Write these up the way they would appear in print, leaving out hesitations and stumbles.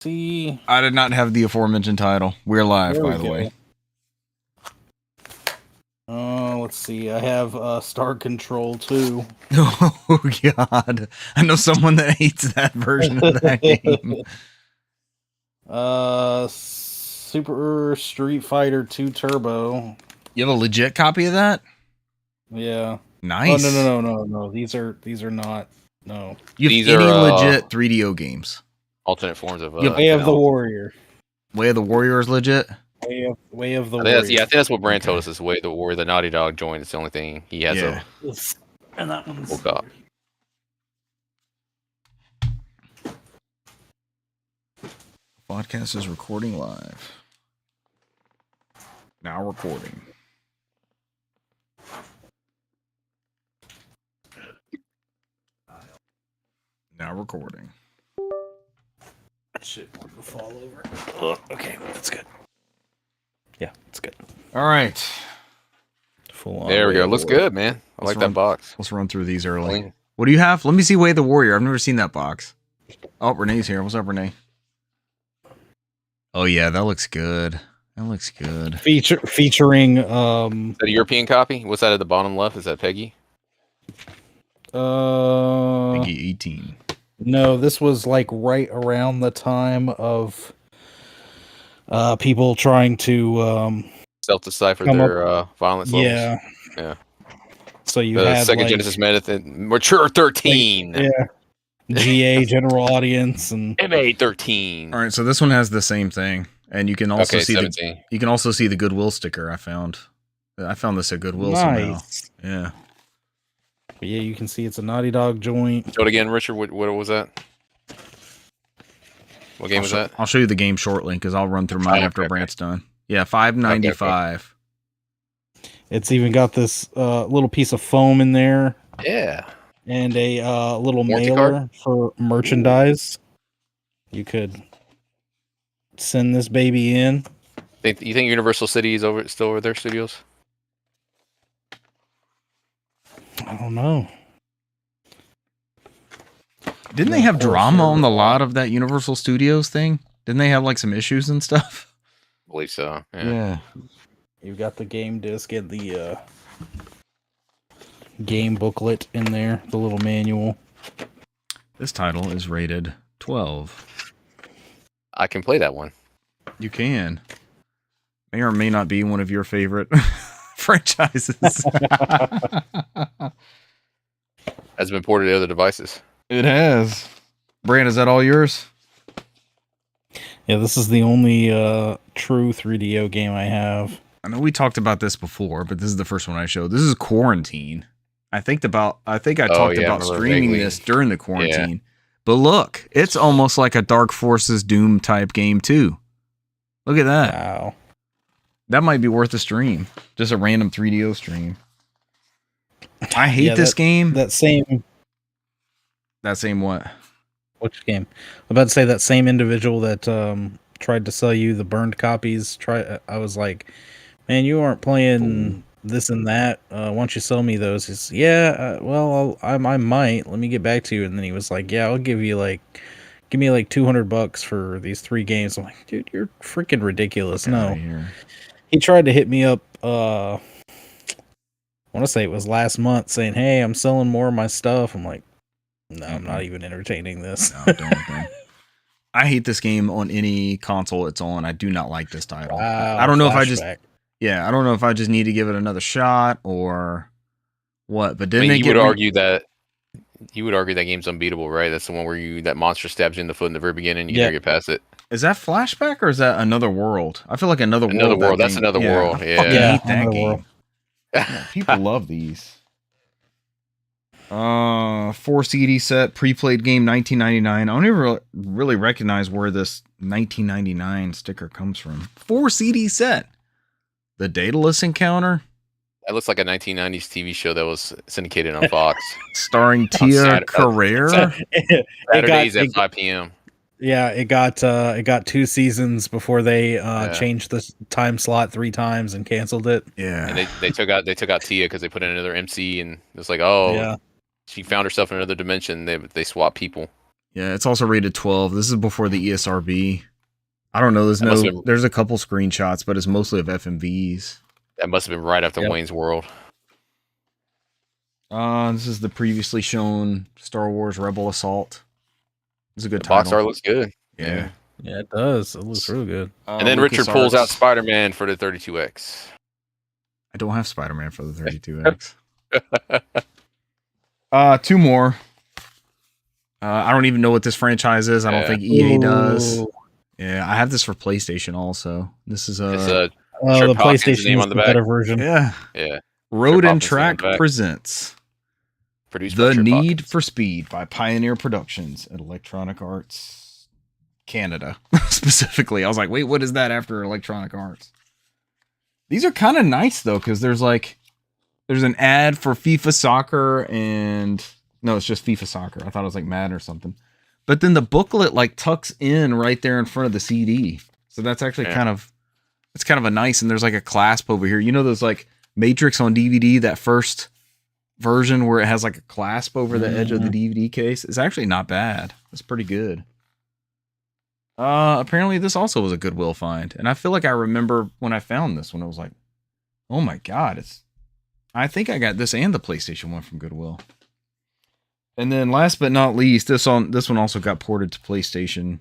See, I did not have the aforementioned title. We're live, by the way. Let's see. I have Star Control 2. Oh God, I know someone that hates that version of that game. Super Street Fighter 2 Turbo. You have a legit copy of that? Yeah. Nice. Oh no. These are not. No. You have any legit 3DO games? Alternate forms of Way of the Warrior. Way of the Warrior is legit. Way of the Warrior. I think that's what Brand told us. Is Way of the Warrior. The Naughty Dog joint. It's the only thing he has. Yeah. And that one's. Oh God. Podcast is recording live. Now recording. Now recording. Shit, want to fall over. Oh, okay, that's good. Yeah, it's good. All right. Full on. There we go. Looks good, man. I like that box. Let's run through these early. Clean. What do you have? Let me see Way of the Warrior. I've never seen that box. Oh, Renee's here. What's up, Renee? Oh yeah, that looks good. That looks good. Featuring Is that a European copy? What's that at the bottom left? Is that Peggy? Peggy 18. No, this was like right around the time of people trying to Self-decipher their violence levels. Yeah. So you the had Sega Genesis Method, Mature 13. Yeah. GA general audience and MA 13. All right, so this one has the same thing, and you can also see 17. you can also see the Goodwill sticker. I found this at Goodwill somehow. Yeah. But yeah, you can see it's a Naughty Dog joint. Show it again, Richard. What was that? What game was that? I'll show you the game shortly because I'll run through mine after Brant's done. Yeah, $5.95. Okay. It's even got this little piece of foam in there. Yeah. And a little Warranty mailer card? for merchandise. You could send this baby in. You think Universal City is still over their studios? I don't know. Didn't they have drama on the lot of that Universal Studios thing? Didn't they have like some issues and stuff? I believe so. Yeah. You've got the game disc and the game booklet in there, the little manual. This title is rated 12. I can play that one. You can. May or may not be one of your favorite franchises. Has been ported to other devices. It has. Brand, is that all yours? Yeah, this is the only true 3DO game I have. I know we talked about this before, but this is the first one I showed. This is Quarantine. I think I talked about streaming this during the quarantine. Yeah. But look, it's almost like a Dark Forces Doom type game too. Look at that. Wow. That might be worth a stream. Just a random 3DO stream. I hate this game. That same what? Which game? I'm about to say that same individual that tried to sell you the burned copies. I was like, man, you aren't playing this and that. Why don't you sell me those? He's well, I might. Let me get back to you. And then he was like, yeah, I'll give me like $200 for these 3 games. I'm like, dude, you're freaking ridiculous. No, he tried to hit me up. I want to say it was last month, saying, hey, I'm selling more of my stuff. I'm like, no, I'm not even entertaining this. No, don't. I hate this game on any console it's on. I do not like this title. Wow, I don't know if I just need to give it another shot or what. But didn't you would argue that game's unbeatable, right? That's the one where that monster stabs you in the foot in the very beginning. You never get past it. Is that Flashback or is that Another World? I feel like Another World. That's Another World. I fucking hate that game. Yeah, people love these. 4 CD set, pre-played game, 1999. I don't even really recognize where this 1999 sticker comes from. 4 CD set. The Daedalus Encounter. That looks like a 1990s TV show that was syndicated on Fox. Starring Tia Carrere. Saturdays at 5 p.m. Yeah, it got 2 seasons before they changed the time slot 3 times and canceled it. Yeah. And they took out Tia because they put in another MC and it was like, oh, yeah. She found herself in another dimension. They swap people. Yeah, it's also rated 12. This is before the ESRB. I don't know. There's a couple screenshots, but it's mostly of FMVs. That must have been right after Wayne's World. This is the previously shown Star Wars Rebel Assault. It's a good title. Box art looks good. Yeah. Yeah, it does. It looks real good. And then Richard pulls out Spider-Man for the 32X. I don't have Spider-Man for the 32X. Two more. I don't even know what this franchise is. I don't think EA does. Yeah, I have this for PlayStation also. This is the PlayStation name on the better version. Yeah. Road and Track presents The Need for Speed by Pioneer Productions at Electronic Arts Canada. Specifically, I was like, wait, what is that after Electronic Arts? These are kind of nice though, because there's an ad for FIFA Soccer and no, it's just FIFA Soccer. I thought it was like Madden or something. But then the booklet like tucks in right there in front of the CD. So that's actually kind of a nice, and there's like a clasp over here. You know those like Matrix on DVD, that first version where it has like a clasp over the edge of the DVD case? It's actually not bad. It's pretty good. Apparently this also was a Goodwill find. And I feel like I remember when I found this one, I was like, oh my God, I think I got this and the PlayStation 1 from Goodwill. And then last but not least, this one also got ported to PlayStation.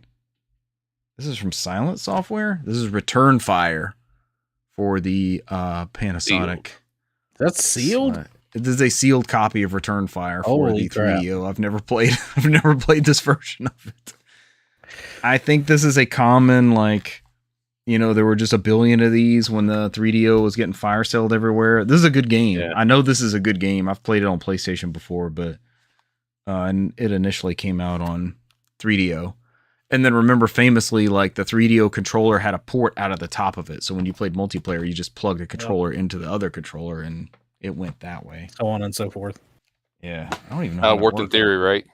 This is from Silent Software. This is Return Fire for the Panasonic. That's sealed? This is a sealed copy of Return Fire for the 3DO. I've never played this version of it. I think this is a common, like, you know, there were just a billion of these when the 3DO was getting fire saled everywhere. This is a good game. Yeah. I know this is a good game. I've played it on PlayStation before, but and it initially came out on 3DO. And then remember famously, like the 3DO controller had a port out of the top of it. So when you played multiplayer, you just plugged the controller into the other controller and it went that way. So on and so forth. Yeah. I don't even know. Worked in theory, right?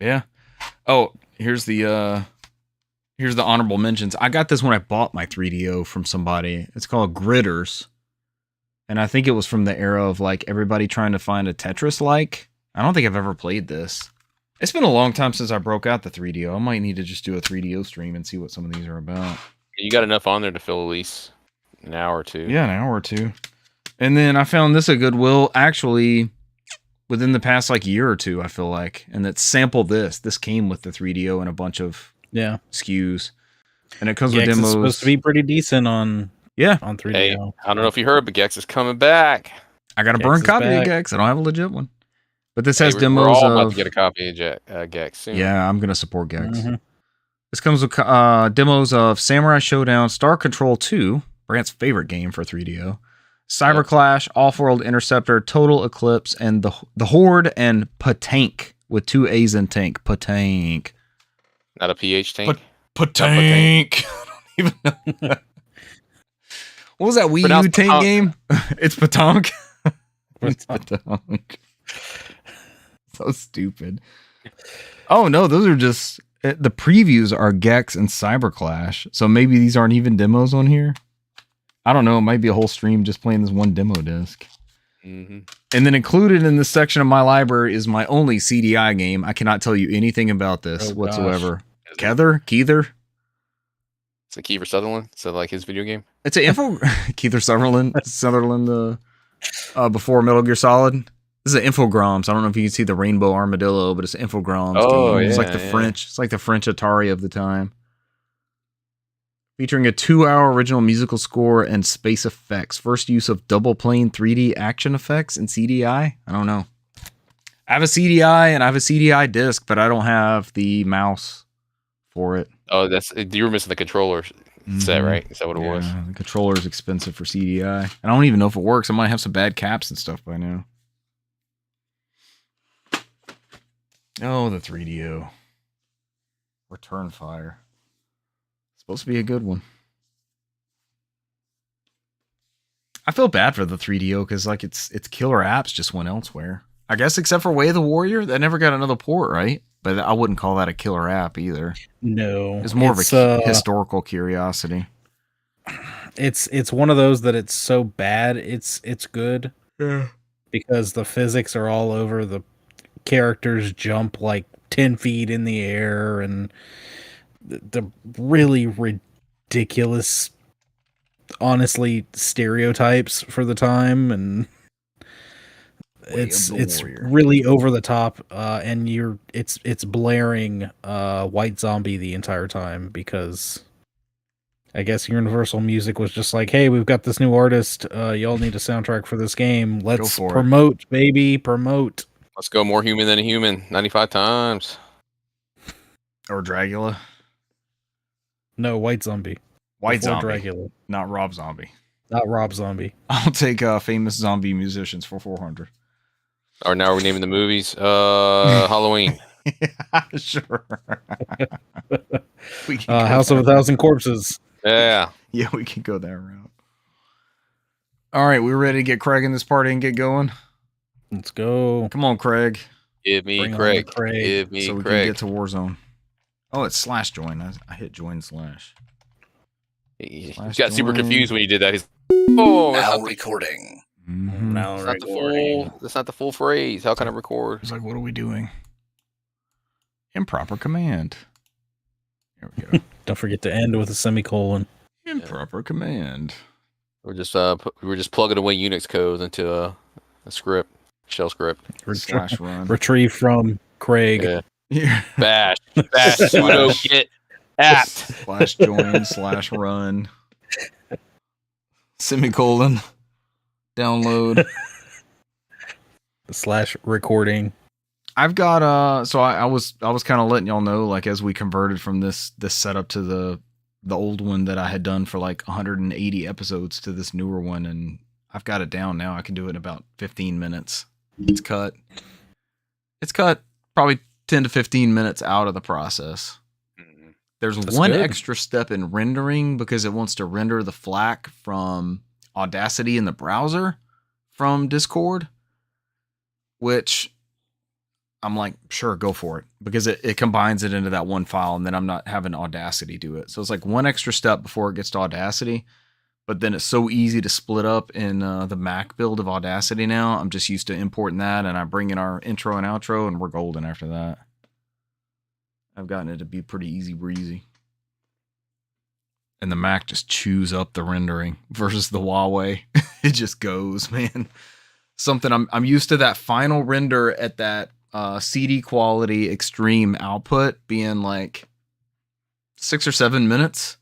Yeah. Oh, here's the honorable mentions. I got this when I bought my 3DO from somebody. It's called Gritters. And I think it was from the era of like everybody trying to find a Tetris-like. I don't think I've ever played this. It's been a long time since I broke out the 3DO. I might need to just do a 3DO stream and see what some of these are about. You got enough on there to fill at least an hour or two. Yeah, an hour or two. And then I found this at Goodwill actually within the past like year or two, I feel like. And that sampled this. This came with the 3DO and a bunch of SKUs. And it comes with demos. It's supposed to be pretty decent on 3DO. Hey, I don't know if you heard, but Gex is coming back. I got a burned copy of Gex. I don't have a legit one. But this has demos. We're all about to get a copy of Gex soon. Yeah, I'm going to support Gex. Mm-hmm. This comes with demos of Samurai Showdown, Star Control 2, Brant's favorite game for 3DO, Cyber Clash, Off-World Interceptor, Total Eclipse, and the Horde, and Patank, with 2 A's in tank. Patank. Not a PH tank? Patank. I don't even know. What was that Wii U tank game? It's Patank. It's Patank. So stupid. Oh no, those are just the previews are Gex and Cyber Clash. So maybe these aren't even demos on here. I don't know. It might be a whole stream just playing this one demo disc. Mm-hmm. And then included in this section of my library is my only CDI game. I cannot tell you anything about this whatsoever. Keither? It's a Kiefer Sutherland. So like his video game. It's an info. Keither Sutherland. Before Metal Gear Solid. This is an Infogrames. I don't know if you can see the rainbow armadillo, but it's an Infogrames game. It's like the French. It's like the French Atari of the time. Featuring a 2-hour original musical score and space effects. First use of double plane 3D action effects in CDI. I don't know. I have a CDI and I have a CDI disc, but I don't have the mouse for it. Oh, you were missing the controller set, right? Is that what it was? The controller is expensive for CDI. And I don't even know if it works. I might have some bad caps and stuff by now. Oh, the 3DO. Return Fire. Supposed to be a good one. I feel bad for the 3DO because like its killer apps just went elsewhere. I guess except for Way of the Warrior, that never got another port, right? But I wouldn't call that a killer app either. No. It's more of a historical curiosity. It's one of those that it's so bad it's good. Yeah. Because the physics are all over, the characters jump like 10 feet in the air, and the really ridiculous, honestly, stereotypes for the time, and it's really over the top, and it's blaring White Zombie the entire time, because I guess Universal Music was just like, hey, we've got this new artist, y'all need a soundtrack for this game, let's promote, baby, promote. Let's go More Human Than a Human 95 times. Or Dragula. No, White Zombie. White Zombie. Dragula. Not Rob Zombie. Not Rob Zombie. I'll take famous zombie musicians for 400. Or now we're naming the movies. Halloween. Yeah, sure. We can House of a Thousand Corpses. Yeah. Yeah, we can go that route. All right, we're ready to get Craig in this party and get going. Let's go. Come on, Craig. Give me Craig. Give me so we Craig. Can get to Warzone. Oh, it's /join. I hit join /. He got super confused when you did that. He's now recording. Now recording. That's not the full phrase. How can I record? He's like, what are we doing? Improper command. There we go. Don't forget to end with a semicolon. Improper command. We're just plugging away Unix codes into a script, shell script. /run. Retrieve from Craig. Yeah. Bash sudo git apt /join /run semicolon download /recording. I've got so I was kind of letting y'all know, like, as we converted from this setup to the old one that I had done for like 180 episodes to this newer one, and I've got it down now. I can do it in about 15 minutes. It's cut probably 10 to 15 minutes out of the process. There's one extra step in rendering, because it wants to render the FLAC from Audacity in the browser from Discord, which I'm like, sure, go for it, because it combines it into that one file, and then I'm not having Audacity do it. So it's like one extra step before it gets to Audacity, but then it's so easy to split up in the Mac build of Audacity now. I'm just used to importing that, and I bring in our intro and outro, and we're golden after that. I've gotten it to be pretty easy breezy. And the Mac just chews up the rendering versus the Huawei. It just goes, man. Something I'm used to, that final render at that CD quality extreme output being like 6 or 7 minutes.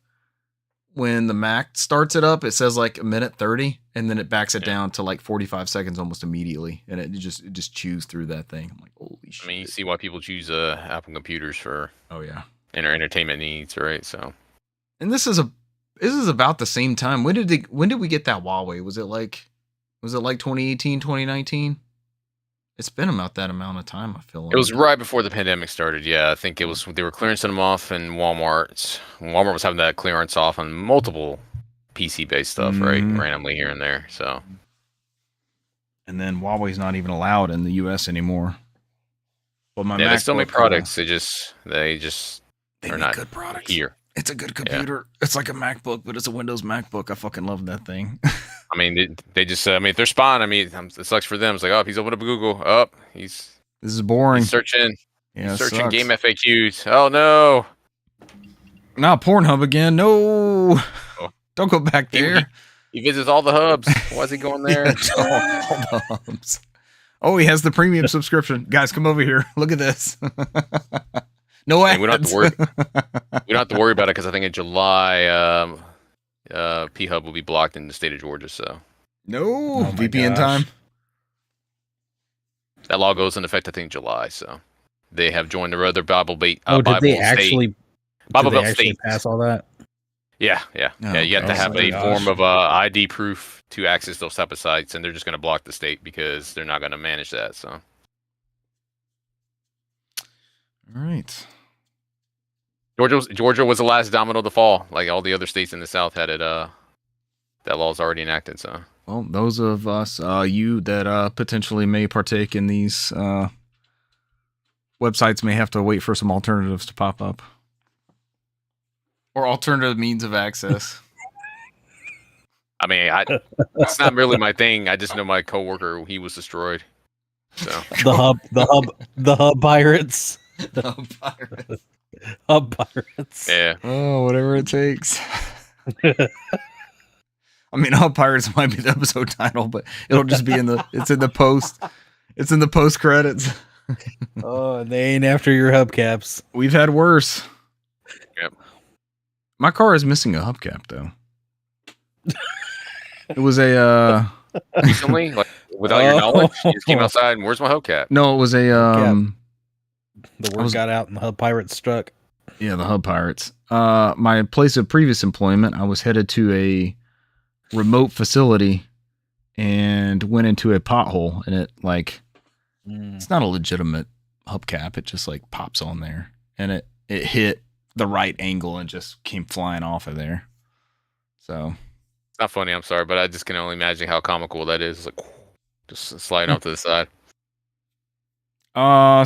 When the Mac starts it up, it says like 1:30, and then it backs it down to like 45 seconds almost immediately, and it just chews through that thing. I'm like, holy shit. I mean, you see why people choose Apple computers for entertainment needs, right? So, and this is about the same time. When did we get that Huawei? Was it like 2018, 2019? It's been about that amount of time, I feel like. It was right before the pandemic started. Yeah, I think it was. They were clearancing them off in Walmart. Walmart was having that clearance off on multiple PC-based stuff, right? Randomly here and there. So, and then Huawei's not even allowed in the US anymore. Well, they still make products. They are not good products here. It's a good computer. Yeah. It's like a MacBook, but it's a Windows MacBook. I fucking love that thing. I mean, they just. I mean, if they're spawning, I mean, it sucks for them. It's like, oh, he's opened up Google. Oh, this is boring. He's searching. Yeah, searching game FAQs. Oh no. Not Pornhub again. No. Oh. Don't go back there. He visits all the hubs. Why is he going there? all the hubs. Oh, he has the premium subscription. Guys, come over here. Look at this. No ads. We don't have to worry. We don't have to worry about it, because I think in July, P-Hub will be blocked in the state of Georgia. So no VPN time. That law goes into effect, I think, July. So they have joined the other Bible Belt. Did they actually pass all that? Yeah. You have to have a form of ID proof to access those type of sites, and they're just going to block the state because they're not going to manage that. So. All right. Georgia was the last domino to fall. Like all the other states in the South had it. That law is already enacted. So, well, those of us, you that potentially may partake in these websites may have to wait for some alternatives to pop up, or alternative means of access. I mean, it's not really my thing. I just know my coworker, he was destroyed. So the hub pirates. Hub pirates. Hub pirates. Yeah. Oh, whatever it takes. I mean, Hub Pirates might be the episode title, but it'll just be in the post credits. Oh, and they ain't after your hubcaps. We've had worse. Yep. My car is missing a hubcap though. It was a Recently, like without your knowledge, you just came outside and where's my hubcap? No, it was a the word got out and the hub pirates struck. Yeah, the hub pirates. My place of previous employment, I was headed to a remote facility and went into a pothole, and it it's not a legitimate hubcap. It just like pops on there, and it hit the right angle and just came flying off of there. So it's not funny. I'm sorry, but I just can only imagine how comical that is. It's like just sliding off to the side.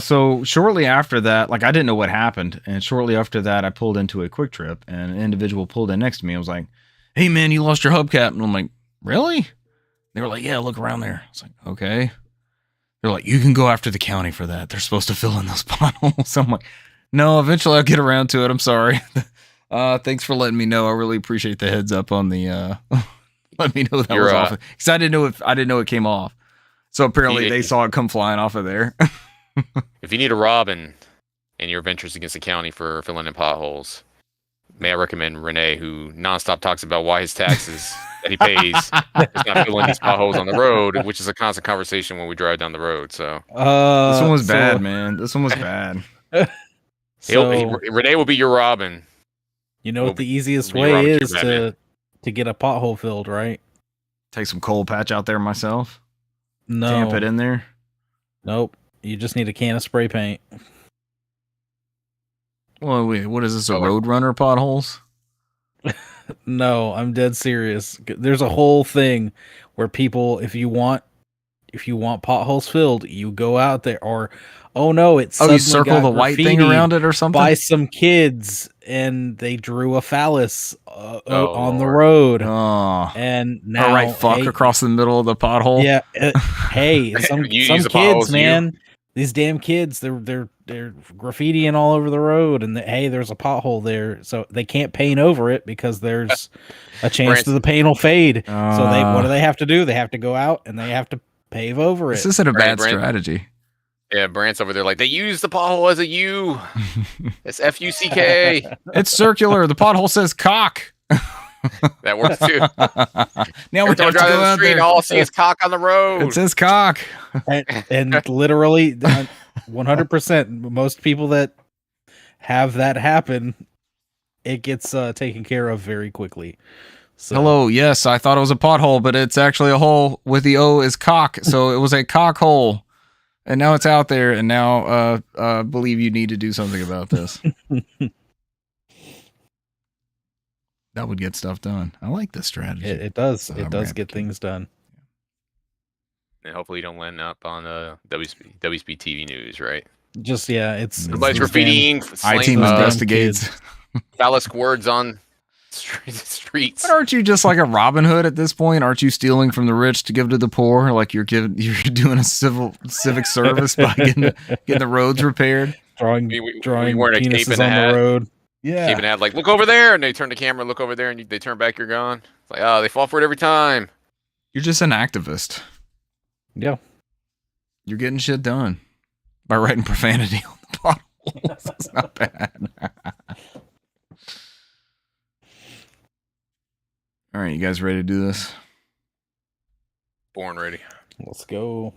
So shortly after that, like I didn't know what happened, and shortly after that, I pulled into a Quick Trip, and an individual pulled in next to me. I was like, "Hey, man, you lost your hubcap," and I'm like, "Really?" They were like, "Yeah, look around there." I was like, "Okay." They're like, "You can go after the county for that. They're supposed to fill in those potholes." So I'm like, "No, eventually I'll get around to it. I'm sorry." Thanks for letting me know. I really appreciate the heads up on the. Let me know that was off, because I didn't know it came off. So apparently they saw it come flying off of there. If you need a Robin in your ventures against the county for filling in potholes, may I recommend Renee, who nonstop talks about why his taxes that he pays is not filling these potholes on the road, which is a constant conversation when we drive down the road. So this one was bad, man. This one was bad. Renee will be your Robin. You know what the easiest way is to get a pothole filled, right? Take some coal patch out there myself. No. Tamp it in there. Nope. You just need a can of spray paint. Well, wait, what is this? A Roadrunner potholes? No, I'm dead serious. There's a whole thing where people, if you want potholes filled, you go out there, or you circle the white thing around it or something by some kids, and they drew a phallus on the road. Oh, and now across the middle of the pothole. Yeah, hey, some kids, man. These damn kids, they're graffitiing all over the road, and there's a pothole there, so they can't paint over it because there's a chance that the paint will fade. So what do they have to do? They have to go out and they have to pave over it. This isn't a bad strategy. Yeah, Brant's over there like, they use the pothole as a U. It's F-U-C-K. It's circular. The pothole says cock. That works too. Now we have to go out there. All I see is cock on the road. It says cock. and literally 100%, most people that have that happen, it gets taken care of very quickly. So. Hello, yes, I thought it was a pothole, but it's actually a hole with the O is cock, so it was a cock hole. And now it's out there, and now believe you need to do something about this. That would get stuff done. I like this strategy. It does. It does get things done. And hopefully you don't land up on WSB TV news, right? Just, it's everybody's graffitiing. I-Team investigates. Phallic words on streets. But aren't you just like a Robin Hood at this point? Aren't you stealing from the rich to give to the poor? Like you're doing a civic service by getting the roads repaired, drawing wearing a cape and on hat. The road. Yeah, cape and hat, like look over there, and they turn the camera, look over there, and they turn back, you're gone. It's like, they fall for it every time. You're just an activist. Yeah, you're getting shit done by writing profanity on the bottles. That's not bad. All right, you guys ready to do this? Born ready. Let's go.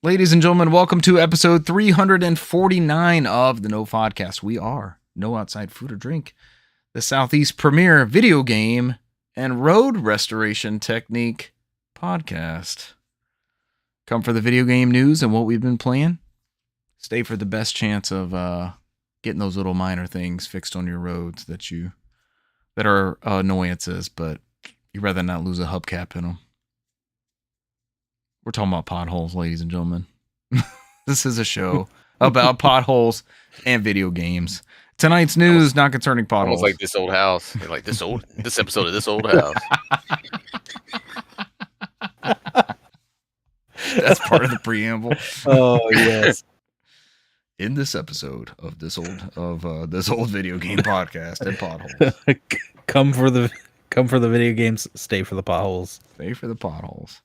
Ladies and gentlemen, welcome to episode 349 of the NOFODcast. We are No Outside Food or Drink, the Southeast premier video game and road restoration technique podcast. Come for the video game news and what we've been playing. Stay for the best chance of getting those little minor things fixed on your roads that are annoyances, but you'd rather not lose a hubcap in them. We're talking about potholes, ladies and gentlemen. This is a show about potholes and video games. Tonight's news, not concerning potholes. Almost like This Old House. You're like this episode of This Old House. That's part of the preamble. Oh yes. In this episode of this old video game podcast at Potholes. Come for the video games, stay for the potholes. Stay for the potholes.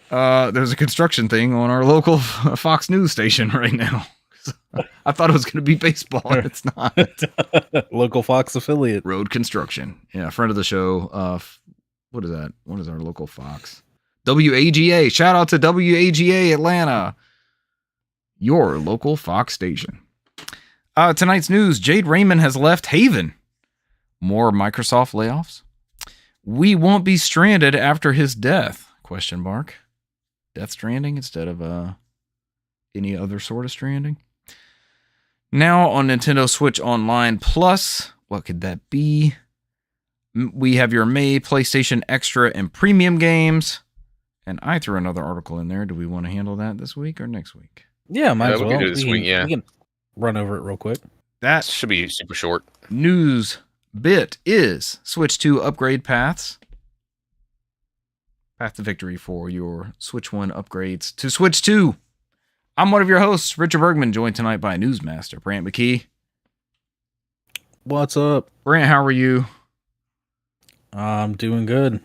There's a construction thing on our local Fox News station right now. I thought it was going to be baseball, and it's not. Local Fox affiliate. Road construction. Yeah, friend of the show. What is that? What is our local Fox? WAGA. Shout out to WAGA Atlanta. Your local Fox station. Tonight's news. Jade Raymond has left Haven. More Microsoft layoffs. We won't be stranded after his death. ? Death Stranding instead of any other sort of stranding. Now on Nintendo Switch Online Plus. What could that be? We have your May PlayStation Extra and Premium games. And I threw another article in there. Do we want to handle that this week or next week? Yeah, might as well. We can do it this week, yeah. We can run over it real quick. That should be super short. News bit is Switch 2 upgrade paths. Path to victory for your Switch 1 upgrades to Switch 2. I'm one of your hosts, Richard Bergman, joined tonight by Newsmaster Brant McKee. What's up? Brant, how are you? I'm doing good.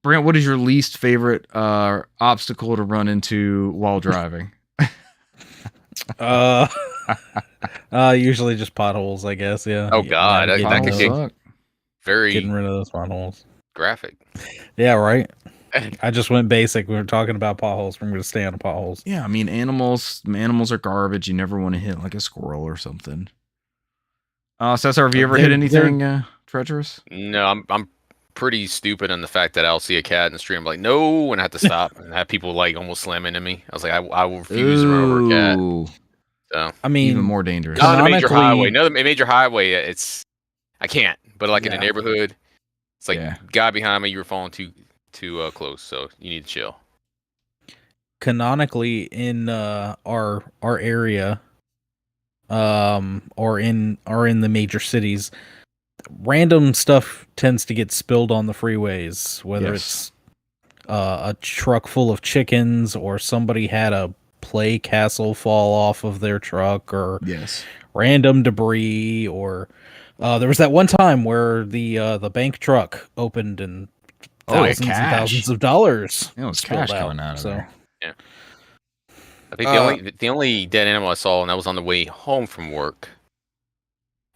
Brant, what is your least favorite obstacle to run into while driving? Usually just potholes, I guess. Yeah. Oh God, that could get very getting rid of those potholes. Graphic. Yeah, right. I just went basic. We were talking about potholes. We're going to stay on the potholes. Yeah, I mean animals are garbage. You never want to hit like a squirrel or something. Cesar, have you ever hit anything treacherous? No, I'm pretty stupid on the fact that I'll see a cat in the street. I'm like, no, and I have to stop and have people like almost slam into me. I was like, I will refuse to run over a cat. So I mean, even more dangerous. Not on a major highway. No, a major highway. I can't. But like in a neighborhood, it's like guy behind me. You were falling too close, so you need to chill. Canonically, in our area, or in the major cities, random stuff tends to get spilled on the freeways, whether it's a truck full of chickens or somebody had a play castle fall off of their truck, or random debris, or there was that one time where the bank truck opened and thousands and thousands of dollars. It was cash coming out of there. Yeah. I think the only dead animal I saw, and that was on the way home from work.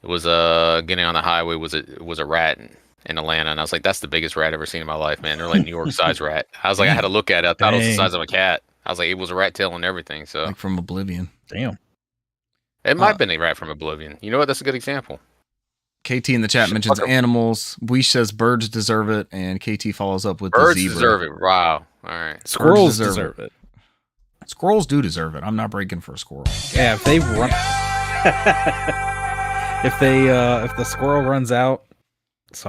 It was getting on the highway was a rat in Atlanta, and I was like, that's the biggest rat I've ever seen in my life, man. They're like New York size rat. I was like, I had to look at it. I thought it was the size of a cat. I was like, it was a rat tail and everything. So like from Oblivion. Damn. It might have been a rat from Oblivion. You know what? That's a good example. KT in the chat mentions animals. Weesh says birds deserve it, and KT follows up with birds the zebra. Deserve it. Wow. All right. Squirrels deserve it. Squirrels do deserve it. I'm not breaking for a squirrel. Yeah, if they run, if the squirrel runs out, it's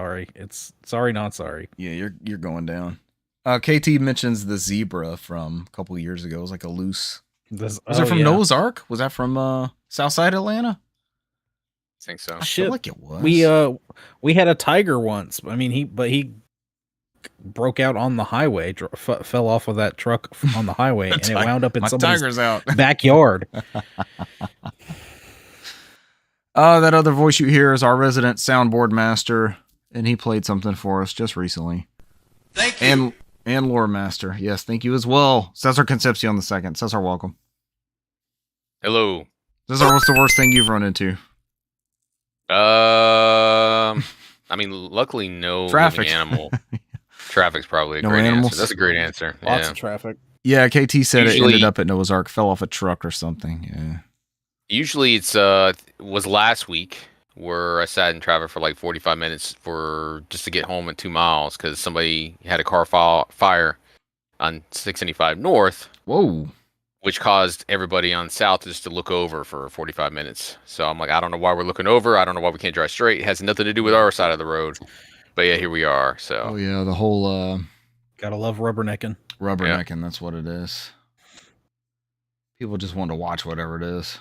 sorry, not sorry. Yeah, you're going down. KT mentions the zebra from a couple years ago. It was like a loose. Was it from Noah's Ark? Was that from Southside Atlanta? I think so. I feel like it was. We had a tiger once. I mean, he broke out on the highway, fell off of that truck on the highway, and it wound up in somebody's backyard. That other voice you hear is our resident soundboard master, and he played something for us just recently. Thank you. And lore master. Yes, thank you as well. Cesar Concepcion the second. Cesar, welcome. Hello. Cesar, what's the worst thing you've run into? I mean, luckily no traffic animal. Traffic's probably a no great animals? answer. That's a great answer. Lots of traffic. Yeah, KT said it ended up at Noah's Ark, fell off a truck or something. Yeah. Usually it's was last week where I sat in traffic for like 45 minutes just to get home in 2 miles because somebody had a car fire on 675 North. Whoa. Which caused everybody on South just to look over for 45 minutes. So I'm like, I don't know why we're looking over. I don't know why we can't drive straight. It has nothing to do with our side of the road. But yeah, here we are. So. Oh yeah, the whole. Gotta love rubbernecking. Rubbernecking, that's what it is. People just want to watch whatever it is.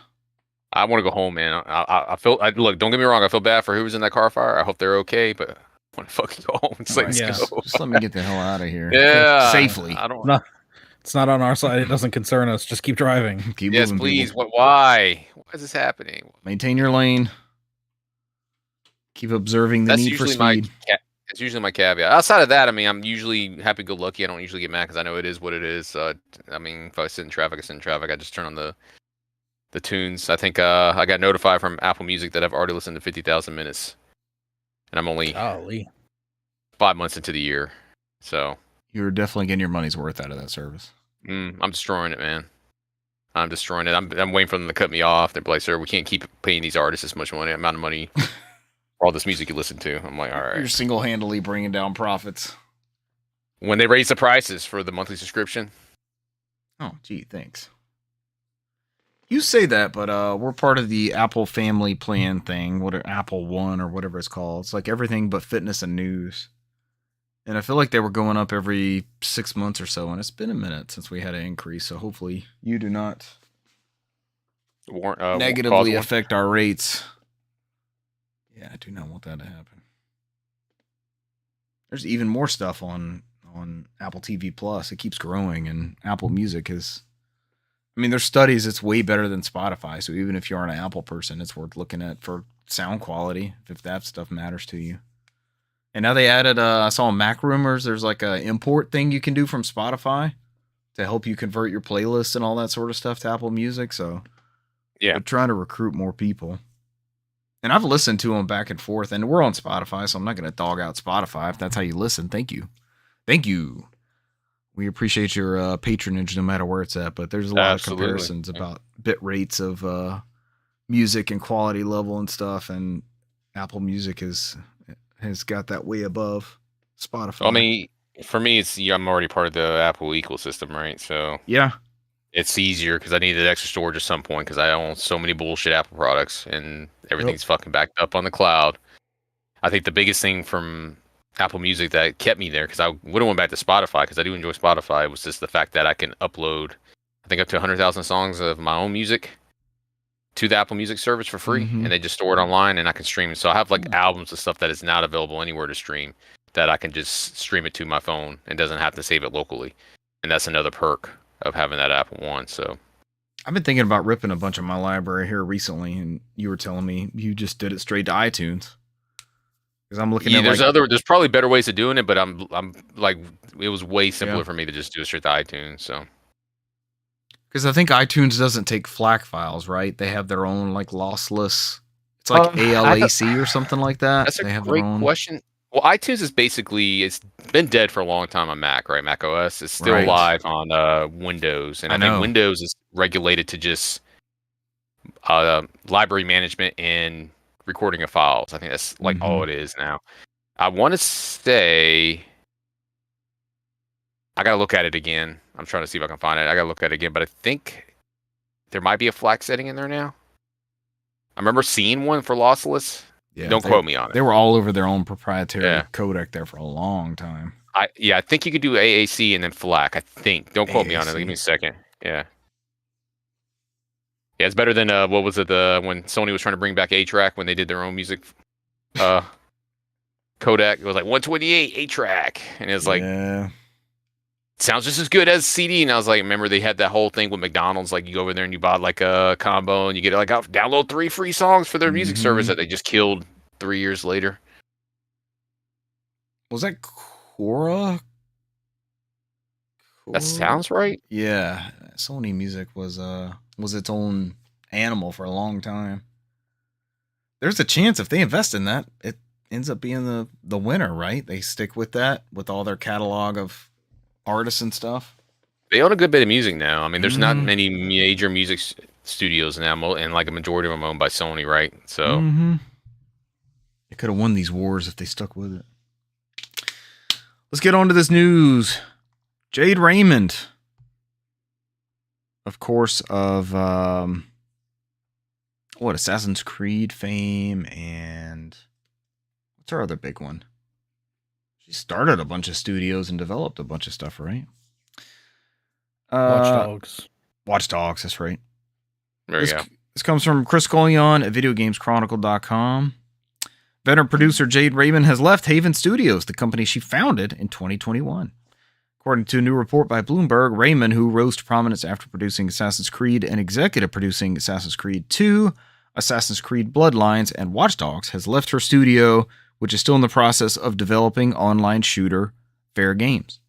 I want to go home, man. I look. Don't get me wrong. I feel bad for who was in that car fire. I hope they're okay, but I want to fucking go home. It's like, let's go. Just let me get the hell out of here. Yeah, safely. I don't. It's not on our side. It doesn't concern us. Just keep driving. Keep yes, moving, please. people. Why? Why is this happening? Maintain your lane. Keep observing the need for speed. That's usually my caveat. Outside of that, I mean, I'm usually happy-go-lucky. I don't usually get mad because I know it is what it is. So, I mean, if I sit in traffic, I sit in traffic. I just turn on the tunes. I think I got notified from Apple Music that I've already listened to 50,000 minutes, and I'm only 5 months into the year. So you're definitely getting your money's worth out of that service. I'm destroying it, man. I'm destroying it. I'm waiting for them to cut me off. They're like, "Sir, we can't keep paying these artists this much amount of money for all this music you listen to." I'm like, all right. You're single-handedly bringing down profits. When they raise the prices for the monthly subscription. Oh, gee, thanks. You say that, but we're part of the Apple family plan thing, Apple One or whatever it's called. It's like everything but fitness and news. And I feel like they were going up every 6 months or so, and it's been a minute since we had an increase. So hopefully you do not negatively affect our rates. Yeah, I do not want that to happen. There's even more stuff on Apple TV Plus. It keeps growing, and Apple Music is... I mean, there's studies it's way better than Spotify, so even if you aren't an Apple person, it's worth looking at for sound quality, if that stuff matters to you. And now they added, I saw on Mac Rumors, there's like a import thing you can do from Spotify to help you convert your playlists and all that sort of stuff to Apple Music, so yeah, they're trying to recruit more people. And I've listened to them back and forth, and we're on Spotify, so I'm not going to dog out Spotify if that's how you listen. Thank you. Thank you. We appreciate your patronage no matter where it's at, but there's a lot of comparisons about bit rates of music and quality level and stuff, and Apple Music has got that way above Spotify. I mean, for me, I'm already part of the Apple ecosystem, right? So yeah, it's easier because I needed extra storage at some point because I own so many bullshit Apple products and everything's fucking backed up on the cloud. I think the biggest thing from Apple Music that kept me there, because I would have went back to Spotify because I do enjoy Spotify, was just the fact that I can upload, I think, up to 100,000 songs of my own music to the Apple Music service for free, and they just store it online and I can stream it. So I have like albums of stuff that is not available anywhere to stream that I can just stream it to my phone and doesn't have to save it locally. And that's another perk of having that Apple One. So I've been thinking about ripping a bunch of my library here recently, and you were telling me you just did it straight to iTunes. Because I'm looking at there's probably better ways of doing it, but I'm like, it was way simpler for me to just do it straight to iTunes. So because I think iTunes doesn't take FLAC files, right? They have their own like lossless. It's like ALAC or something like that. That's a great question. Well, iTunes is basically, it's been dead for a long time on Mac, right? Mac OS is still live on Windows, and I think Windows is regulated to just library management and recording of files. I think that's like all it is now. I want to say, I gotta look at it again. I'm trying to see if I can find it. I gotta look at it again, but I think there might be a FLAC setting in there now. I remember seeing one for lossless. Yeah, don't quote me on it. They were all over their own proprietary codec there for a long time. I think you could do AAC and then FLAC. I think. Don't quote me on it. Give me a second. Yeah. Yeah, it's better than what was it? When Sony was trying to bring back 8-track when they did their own music codec. It was like 128 8-track, and it was like sounds just as good as CD. And I was like, remember they had that whole thing with McDonald's, like you go over there and you buy like a combo and you get like download 3 free songs for their music service that they just killed 3 years later. Was that Quora? That sounds right. Yeah, Sony Music was its own animal for a long time. There's a chance if they invest in that, it ends up being the winner, right? They stick with that with all their catalog of artists and stuff. They own a good bit of music now. I mean, there's not many major music studios now, and like a majority of them owned by Sony, right? So they could have won these wars if they stuck with it. Let's get on to this news. Jade Raymond, of course, of Assassin's Creed fame, and what's our other big one? She started a bunch of studios and developed a bunch of stuff, right? Watch Dogs, that's right. There you go. This comes from Chris Collion at VideoGamesChronicle.com. Veteran producer Jade Raymond has left Haven Studios, the company she founded in 2021. According to a new report by Bloomberg, Raymond, who rose to prominence after producing Assassin's Creed and executive producing Assassin's Creed 2, Assassin's Creed Bloodlines, and Watch Dogs, has left her studio, which is still in the process of developing online shooter Fair Games.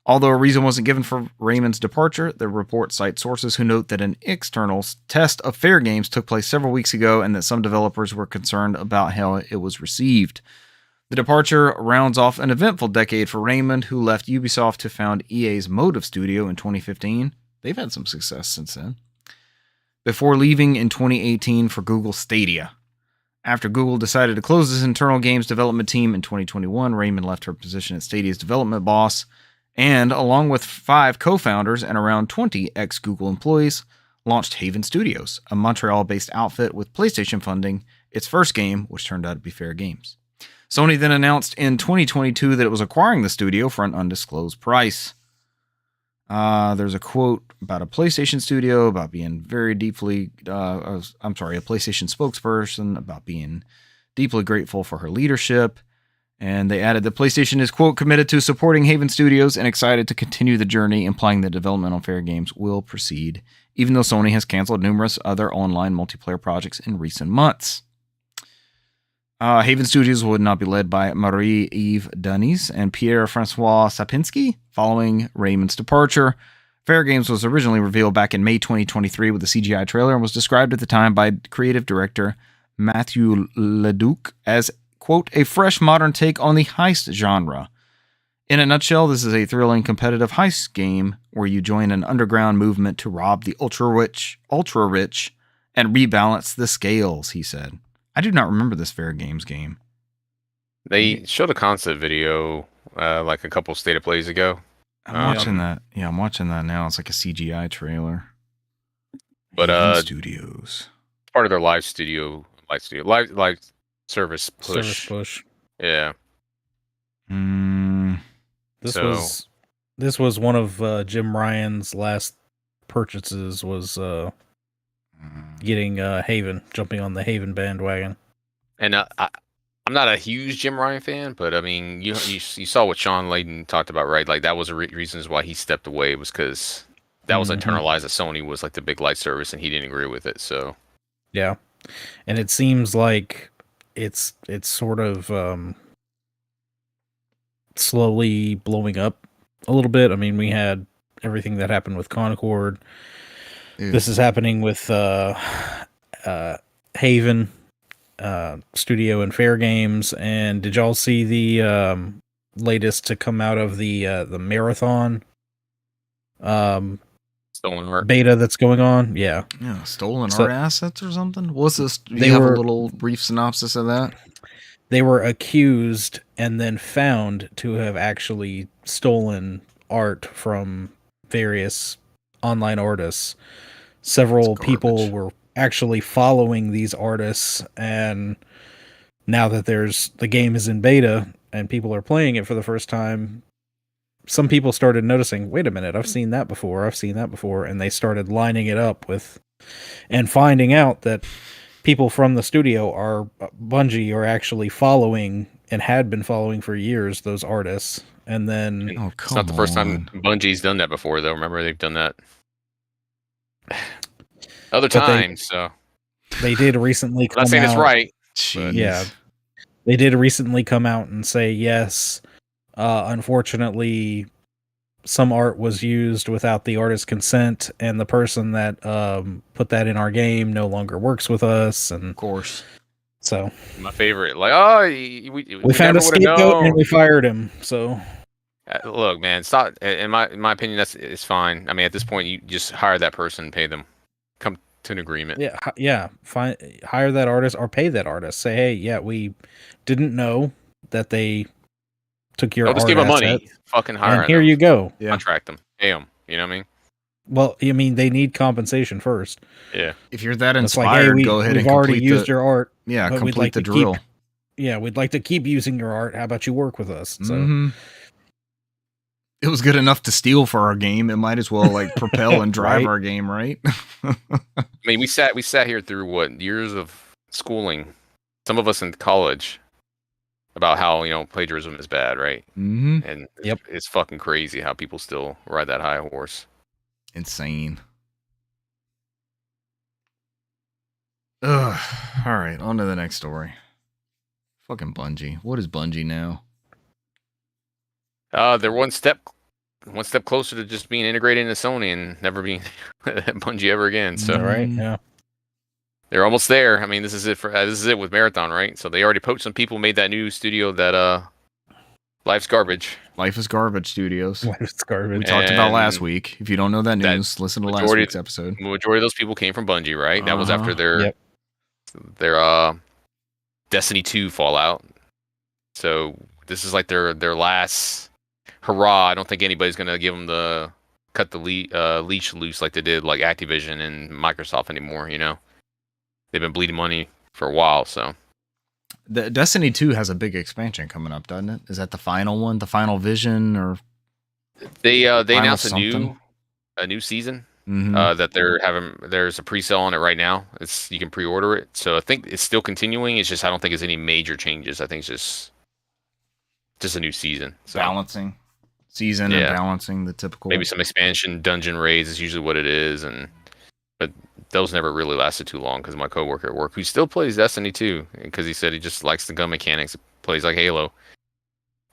Although a reason wasn't given for Raymond's departure, the report cites sources who note that an external test of Fair Games took place several weeks ago and that some developers were concerned about how it was received. The departure rounds off an eventful decade for Raymond, who left Ubisoft to found EA's Motive Studio in 2015. They've had some success since then. Before leaving in 2018 for Google Stadia. After Google decided to close its internal games development team in 2021, Raymond left her position as Stadia's development boss and, along with 5 co-founders and around 20 ex-Google employees, launched Haven Studios, a Montreal-based outfit with PlayStation funding, its first game, which turned out to be Fair Games. Sony then announced in 2022 that it was acquiring the studio for an undisclosed price. There's a quote about a PlayStation studio, about being very deeply, a PlayStation spokesperson, about being deeply grateful for her leadership. And they added that PlayStation is, quote, committed to supporting Haven Studios and excited to continue the journey, implying that development on Fair Games will proceed, even though Sony has canceled numerous other online multiplayer projects in recent months. Haven Studios would not be led by Marie-Yves Denis and Pierre-Francois Sapinski following Raymond's departure. Fair Games was originally revealed back in May 2023 with a CGI trailer and was described at the time by creative director Mathieu Leduc as, quote, a fresh modern take on the heist genre. In a nutshell, this is a thrilling competitive heist game where you join an underground movement to rob the ultra-rich, and rebalance the scales, he said. I do not remember this Fair Games game. They showed a concept video like a couple State of Plays ago. I'm watching that. Yeah, I'm watching that now. It's like a CGI trailer. But Haven Studios, part of their live service push. Yeah. This was one of Jim Ryan's last purchases. Was getting Haven, jumping on the Haven bandwagon. And I'm not a huge Jim Ryan fan, but I mean, you saw what Sean Layden talked about, right? Like that was the reasons why he stepped away, was because that was internalized that Sony was like the big light service, and he didn't agree with it. So yeah, and it seems like it's sort of slowly blowing up a little bit. I mean, we had everything that happened with Concord. Yeah. This is happening with Haven Studio and Fair Games. And did y'all see the latest to come out of the Marathon stolen art beta that's going on? Yeah, stolen art assets or something. What's this? Do you have a little brief synopsis of that? They were accused and then found to have actually stolen art from various online artists. Several people were actually following these artists, and now that the game is in beta and people are playing it for the first time, some people started noticing, wait a minute, I've seen that before, and they started lining it up with, and finding out that people from the studio Bungie are actually following, and had been following for years, those artists. And then it's not the first time Bungie's done that before, though. Remember, they've done that other times. So they did recently come out. I'm not saying it's right. But yeah, they did recently come out and say, yes, unfortunately, some art was used without the artist's consent, and the person that put that in our game no longer works with us. And of course, so my favorite, like, we found a scapegoat and we fired him. So look, man, stop. In my opinion, it's fine. I mean, at this point, you just hire that person, pay them, come to an agreement. Yeah. Hire that artist or pay that artist. Say, hey, yeah, we didn't know that they took your art. Just give them money. Fucking hire them. Here you go. Yeah. Contract them. Pay them. You know what I mean? Well, I mean, they need compensation first. Yeah. If you're that inspired, like, hey, go ahead and complete already used your art. Yeah, complete the drill. We'd like to keep using your art. How about you work with us? So it was good enough to steal for our game. It might as well like propel and drive our game, right? I mean, we sat here through what years of schooling. Some of us in college. about how plagiarism is bad, right? Mm-hmm. And it's fucking crazy how people still ride that high horse. Insane. Ugh. All right, on to the next story. Fucking Bungie. What is Bungie now? They're one step closer to just being integrated into Sony and never being Bungie ever again. So right, yeah. They're almost there. I mean, this is it with Marathon, right? So they already poached some people, made that new studio that Life's Garbage. Life is Garbage Studios. Life is Garbage. We talked about last week. If you don't know that news, listen to last week's episode. Majority of those people came from Bungie, right? That was after their Destiny 2 fallout. So this is like their last hurrah. I don't think anybody's gonna give them cut the leash loose like they did like Activision and Microsoft anymore. They've been bleeding money for a while. So the Destiny 2 has a big expansion coming up, doesn't it? Is that the final one, the final vision, or they announced a new season that they're having. There's a pre-sale on it right now. You can pre-order it. So I think it's still continuing. It's just I don't think it's any major changes. I think it's just a new season. So. Balancing season and balancing the typical. Maybe some expansion, dungeon raids is usually what it is, but those never really lasted too long because my coworker at work, who still plays Destiny 2, because he said he just likes the gun mechanics, plays like Halo.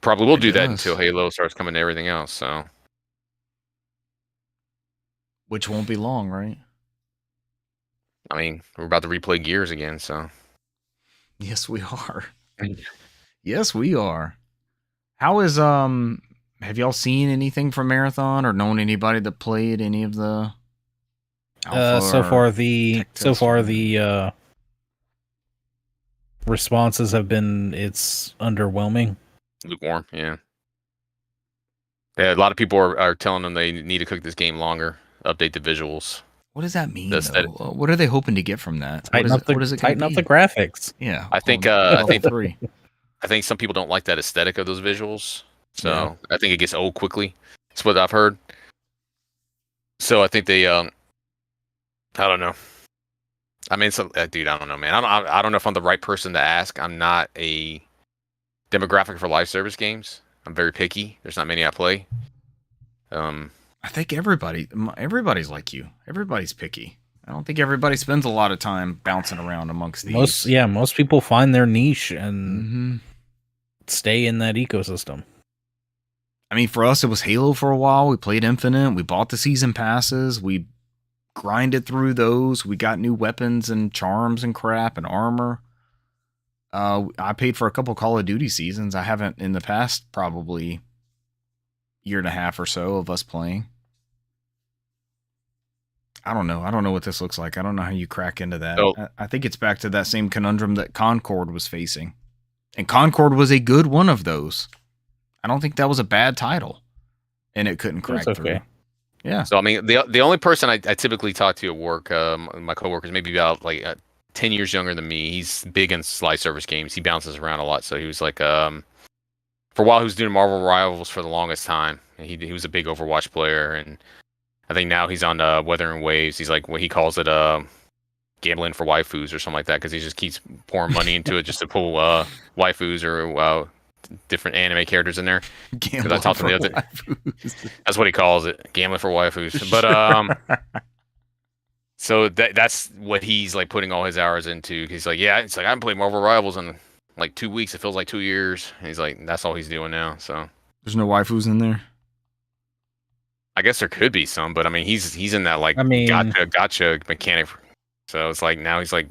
Probably will do that until Halo starts coming to everything else. So, which won't be long, right? I mean, we're about to replay Gears again, so. Yes, we are. Yes, we are. How is have y'all seen anything from Marathon or known anybody that played any of the so far the responses have been it's underwhelming. Lukewarm, yeah. Yeah, a lot of people are telling them they need to cook this game longer, update the visuals. What does that mean? What are they hoping to get from that? Tighten up the graphics. Yeah, I think I think some people don't like that aesthetic of those visuals, so I think it gets old quickly. That's what I've heard. So I think they, I don't know. I mean, dude, I don't know, man. I don't know if I'm the right person to ask. I'm not a demographic for live service games. I'm very picky. There's not many I play. I think everybody's like you. Everybody's picky. I don't think everybody spends a lot of time bouncing around amongst these. Most people find their niche and stay in that ecosystem. I mean, for us, it was Halo for a while. We played Infinite. We bought the season passes. We grinded through those. We got new weapons and charms and crap and armor. I paid for a couple Call of Duty seasons. I haven't in the past probably year and a half or so of us playing. I don't know. I don't know what this looks like. I don't know how you crack into that. Oh. I think it's back to that same conundrum that Concord was facing. And Concord was a good one of those. I don't think that was a bad title. And it couldn't crack through. Yeah. So, I mean, the only person I typically talk to at work, my coworkers, maybe about 10 years younger than me. He's big in live service games. He bounces around a lot. So he was like, for a while, he was doing Marvel Rivals for the longest time. He was a big Overwatch player. And I think now he's on Weathering Waves. He's like what he calls it, gambling for waifus or something like that, because he just keeps pouring money into it just to pull waifus or different anime characters in there. Gambling I talked to the other. That's what he calls it, gambling for waifus. But so that's what he's like putting all his hours into. He's like, yeah, it's like I haven't played Marvel Rivals in like 2 weeks. It feels like 2 years. And he's like, that's all he's doing now. So there's no waifus in there. I guess there could be some, but I mean, he's in that gotcha mechanic. So it's like now he's like,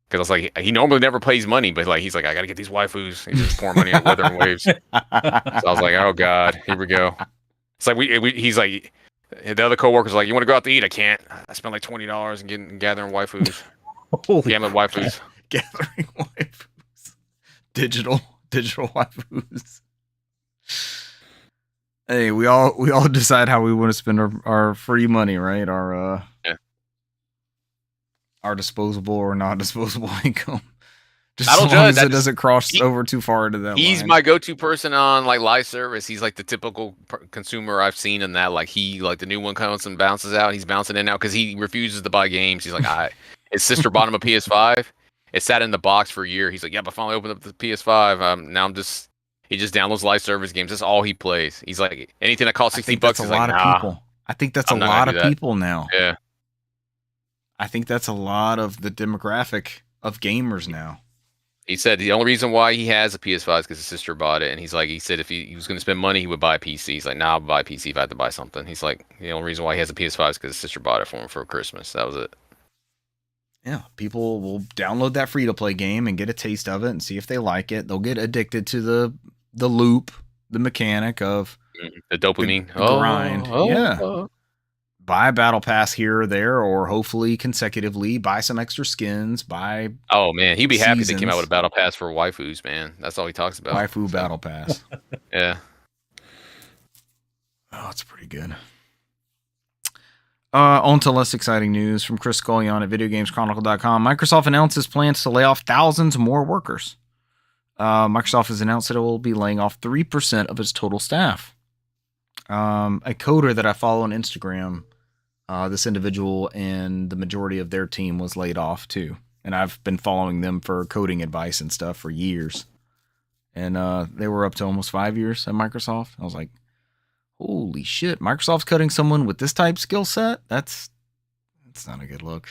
because it's like he normally never plays money, but like he's like, I gotta get these waifus. He's just pouring money on Weathering Waves. So I was like, oh god, here we go. It's like he's like, the other coworkers like, you want to go out to eat? I can't. I spent like $20 and gathering waifus. Gambling waifus. Gathering waifus. Digital waifus. Hey, we all decide how we want to spend our free money, right? Our disposable or not disposable income. Just I don't as long judge. as it doesn't cross over too far into that. He's line. my go-to person on like live service. He's like the typical consumer I've seen in that. Like the new one comes and bounces out. He's bouncing in and out because he refuses to buy games. He's like, his sister bought him a PS5, it sat in the box for a year. He's like, yeah, but I finally opened up the PS5. Now he just downloads live service games. That's all he plays. He's like, anything that costs $60, that's he's a lot like, of nah, people. I think that's a lot of people now. Yeah. I think that's a lot of the demographic of gamers now. He said the only reason why he has a PS5 is because his sister bought it, and he said if he was going to spend money, he would buy a PC. He's like, nah, I'll buy a PC if I had to buy something. He's like, the only reason why he has a PS5 is because his sister bought it for him for Christmas. That was it. Yeah, people will download that free-to-play game and get a taste of it and see if they like it. They'll get addicted to the loop, the mechanic of the dopamine, the grind. Yeah. Buy a battle pass here or there, or hopefully consecutively buy some extra skins. Oh man, he'd be happy if they came out with a battle pass for waifus, man. That's all he talks about. Waifu battle pass. Yeah. Oh, it's pretty good. On to less exciting news from Chris Scullion at VideoGamesChronicle.com. Microsoft announces plans to lay off thousands more workers. Microsoft has announced that it will be laying off 3% of its total staff. A coder that I follow on Instagram, this individual and the majority of their team was laid off too. And I've been following them for coding advice and stuff for years. And they were up to almost 5 years at Microsoft. I was like, holy shit, Microsoft's cutting someone with this type skill set? That's not a good look.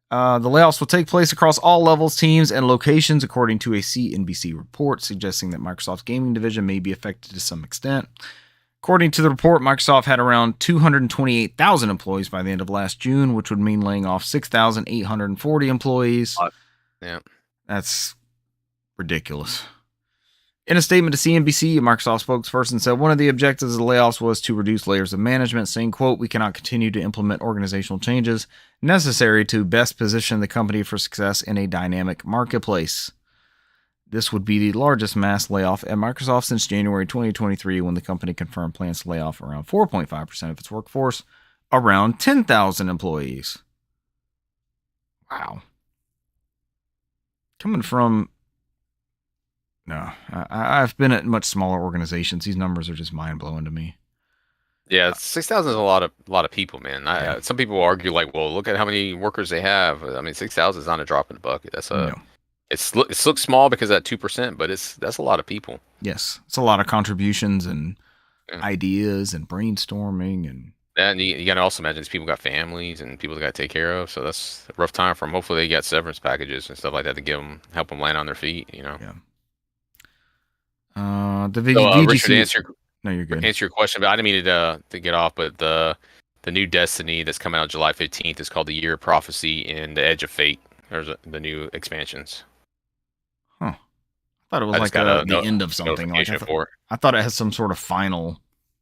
The layoffs will take place across all levels, teams, and locations, according to a CNBC report, suggesting that Microsoft's gaming division may be affected to some extent. According to the report, Microsoft had around 228,000 employees by the end of last June, which would mean laying off 6,840 employees. Yeah. That's ridiculous. In a statement to CNBC, a Microsoft spokesperson said one of the objectives of the layoffs was to reduce layers of management, saying, quote, "We cannot continue to implement organizational changes necessary to best position the company for success in a dynamic marketplace." This would be the largest mass layoff at Microsoft since January 2023, when the company confirmed plans to lay off around 4.5% of its workforce, around 10,000 employees. Wow. Coming from... No, I've been at much smaller organizations. These numbers are just mind-blowing to me. Yeah, 6,000 is a lot of people, man. Some people argue like, well, look at how many workers they have. I mean, 6,000 is not a drop in the bucket. That's it looks small because of that 2%, but that's a lot of people. Yes, it's a lot of contributions and ideas and brainstorming and you got to also imagine these people got families and people they got to take care of. So that's a rough time for them. Hopefully, they got severance packages and stuff like that to help them land on their feet. You know. Yeah. VGC. Richard, no, you're good. Answer your question, but I didn't mean to get off. But the new Destiny that's coming out July 15th is called the Year of Prophecy and the Edge of Fate. There's the new expansions. Huh. I thought it was like the end of something. Like I thought it had some sort of final.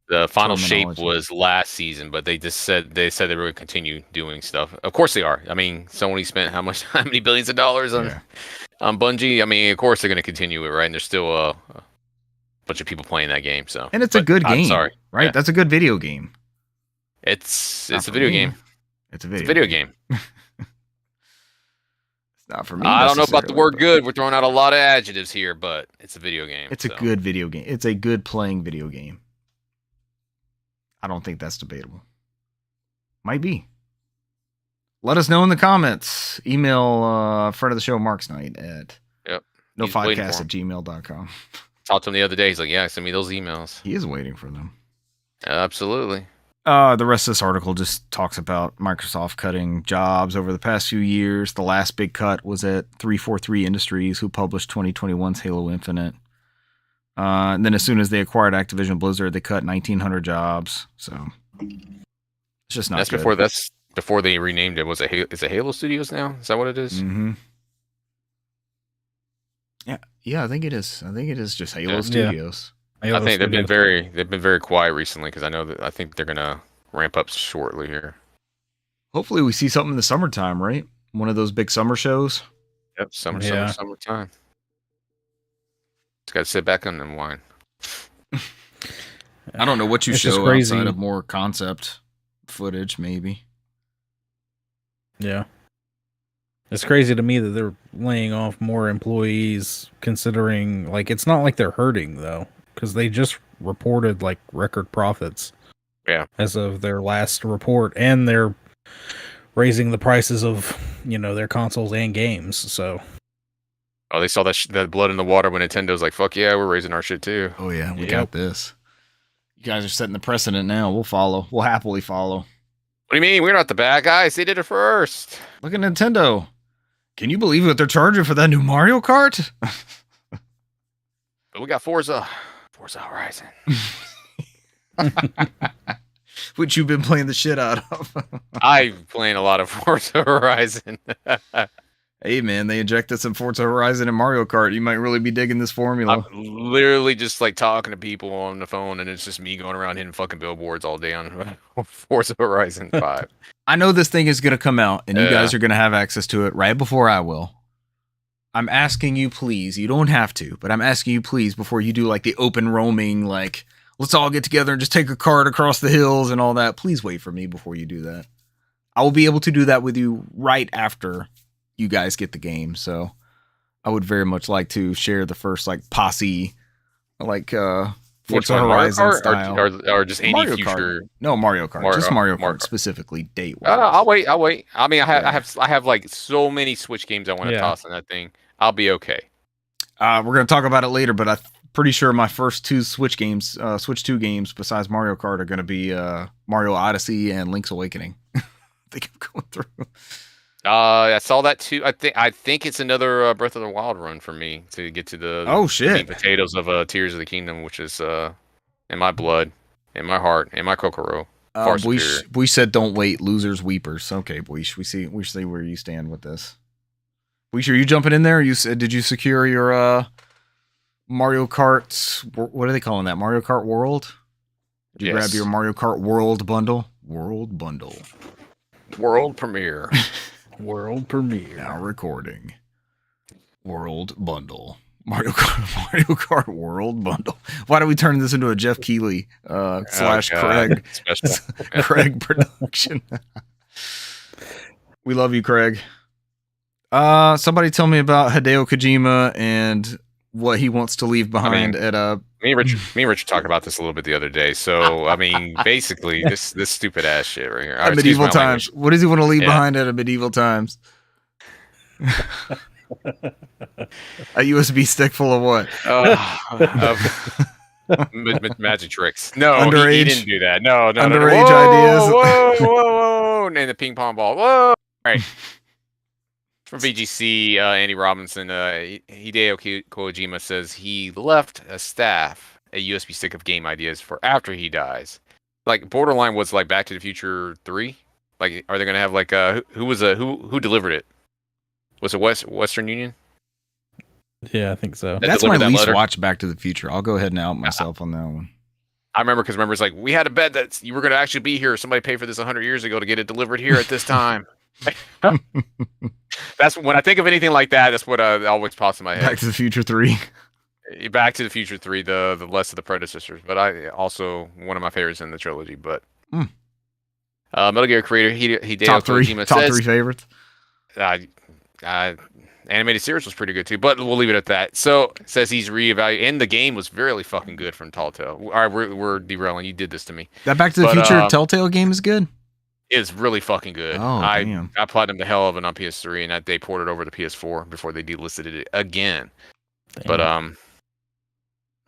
The final shape was last season, but they said they were going to continue doing stuff. Of course they are. I mean, Sony spent how many billions of dollars on Bungie? I mean, of course they're going to continue it, right? And there's still a bunch of people playing that game. So, and it's a good game. Sorry, right? Yeah. That's a good video game. It's a video game. It's a video game. It's not for me. I don't know about the word good. We're throwing out a lot of adjectives here, but it's a video game. It's a good video game. It's a good playing video game. I don't think that's debatable. Might be. Let us know in the comments. Email friend of the show, Mark Knight at NOFODcast@gmail.com. Talked to him the other day. He's like, yeah, send me those emails. He is waiting for them. Absolutely. The rest of this article just talks about Microsoft cutting jobs over the past few years. The last big cut was at 343 Industries, who published 2021's Halo Infinite. And then as soon as they acquired Activision Blizzard, they cut 1,900 jobs. So it's just not good. That's before they renamed it. Is it Halo Studios now? Is that what it is? Mm-hmm. Yeah, I think it is. I think it is just Halo Studios. I think they've been very quiet recently because I think they're gonna ramp up shortly here. Hopefully, we see something in the summertime, right? One of those big summer shows. Yep, summertime. Just got to sit back and unwind. I don't know what you show outside of more concept footage, maybe. Yeah. It's crazy to me that they're laying off more employees, considering, like, it's not like they're hurting, though, because they just reported, like, record profits. Yeah. As of their last report, and they're raising the prices of their consoles and games. So. Oh, they saw that blood in the water when Nintendo's like, "Fuck yeah, we're raising our shit too." Oh yeah, we got this. You guys are setting the precedent now. We'll follow. We'll happily follow. What do you mean? We're not the bad guys. They did it first. Look at Nintendo. Can you believe what they're charging for that new Mario Kart? But we got Forza Horizon. Which you've been playing the shit out of. I'm playing a lot of Forza Horizon. Hey man, they injected some Forza Horizon in Mario Kart. You might really be digging this formula. I'm literally just like talking to people on the phone, and it's just me going around hitting fucking billboards all day on Forza Horizon 5. I know this thing is going to come out, and you guys are going to have access to it right before I will. I'm asking you, please. You don't have to, but I'm asking you, please, before you do like the open roaming, like let's all get together and just take a cart across the hills and all that. Please wait for me before you do that. I will be able to do that with you right after you guys get the game. So I would very much like to share the first like posse, like Forza Horizon style, or just any Mario future. Kart. No, Mario Kart. Just Mario Kart specifically date. I'll wait. I mean, I have like so many Switch games I want to toss in that thing. I'll be okay. We're gonna talk about it later, but I'm pretty sure my first two Switch games, Switch 2 games besides Mario Kart, are gonna be Mario Odyssey and Link's Awakening. I think I'm going through. I saw that too. I think it's another Breath of the Wild run for me to get to the meat potatoes of Tears of the Kingdom, which is in my blood, in my heart, in my Kokoro. We said don't wait, losers, weepers. Okay, Boish, we see where you stand with this. Boish, are you jumping in there? Did you secure your Mario Kart? What are they calling that? Mario Kart World? Did you grab your Mario Kart World bundle? World premiere. World premiere. Now recording. World bundle. Mario Kart World bundle. Why do we turn this into a Jeff Keighley / Craig Craig production? We love you, Craig. Somebody tell me about Hideo Kojima and what he wants to leave behind at a. Me and Rich talked about this a little bit the other day. So I mean, basically, this stupid ass shit right here. At medieval times. What does he want to leave behind at a medieval times? A USB stick full of what? Magic tricks. No, underage. He didn't do that. No. Underage ideas. Whoa! And the ping pong ball. Whoa! All right. From VGC, Andy Robinson, Hideo Kojima says he left a staff a USB stick of game ideas for after he dies. Like borderline was like Back to the Future 3. Like, are they gonna have like who delivered it? Was it Western Union? Yeah, I think so. That's my least watched Back to the Future. I'll go ahead and out myself on that one. I remember because it's like we had a bet that you were gonna actually be here. Somebody paid for this 100 years ago to get it delivered here at this time. That's when I think of anything like that. That's what always pops in my head. Back to the Future 3. Back to the Future 3, the less of the predecessors, but I also one of my favorites in the trilogy. But Metal Gear creator Hideo Kojima top 3 favorites. Animated series was pretty good too, but we'll leave it at that. So it says he's reevaluating, and the game was really fucking good from Telltale. All right, we're derailing. You did this to me. That Back to the Future Telltale game is good. It's really fucking good. Oh, damn. I platinumed the hell of it on PS3, and they ported it over to PS4 before they delisted it again. Damn. But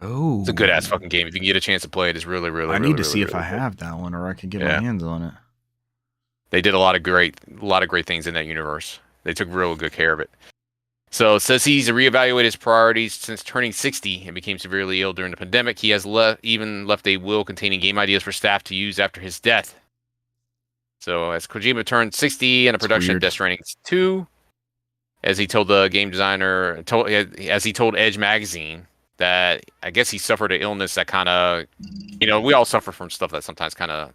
it's a good ass fucking game. If you can get a chance to play it, it's really, really. I need to see if I have that one, or I can get my hands on it. They did a lot of great things in that universe. They took real good care of it. So it says he's reevaluated his priorities since turning 60 and became severely ill during the pandemic. He has even left a will containing game ideas for staff to use after his death. So as Kojima turned 60 in a production of Death Stranding 2, as he told the game designer, as he told Edge magazine, that I guess he suffered an illness that kind of, we all suffer from stuff that sometimes kind of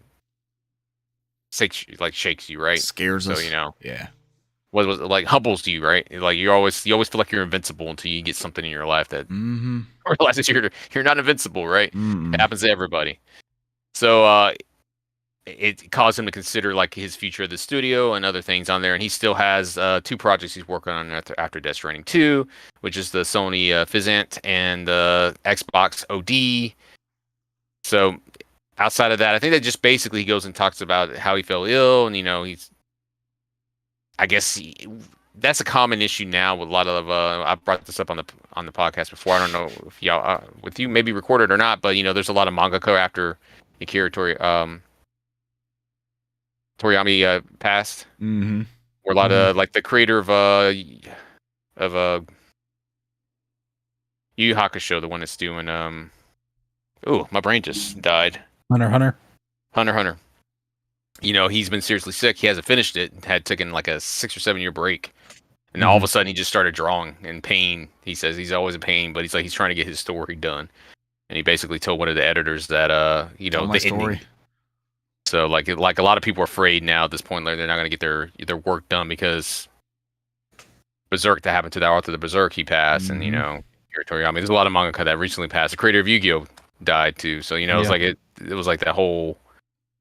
shakes you, right? Scares us. So, yeah. What was it, like humbles you, right? Like you always feel like you're invincible until you get something in your life that realizes you're not invincible, right? It happens to everybody. So it caused him to consider like his future of the studio and other things on there, and he still has 2 projects he's working on after Death Stranding 2, which is the Sony Physant and the Xbox OD. So outside of that, I think that just basically he goes and talks about how he fell ill, and I guess that's a common issue now with a lot of. I brought this up on the podcast before. I don't know if y'all with you maybe recorded or not, but there's a lot of mangaka after Akira Toriyama passed. Mm-hmm. Or a lot of like the creator of Yu Yu Hakusho, the one that's doing my brain just died. Hunter. He's been seriously sick. He hasn't finished it. Had taken like a 6 or 7 year break, and all of a sudden he just started drawing in pain. He says he's always in pain, but he's trying to get his story done. And he basically told one of the editors that the story. ending. So like a lot of people are afraid now at this point they're not going to get their work done because Berserk, that happened to the author of the Berserk, he passed, and Akira Toriyama. There's a lot of mangaka that recently passed. The creator of Yu-Gi-Oh died too. So it was like it was like that whole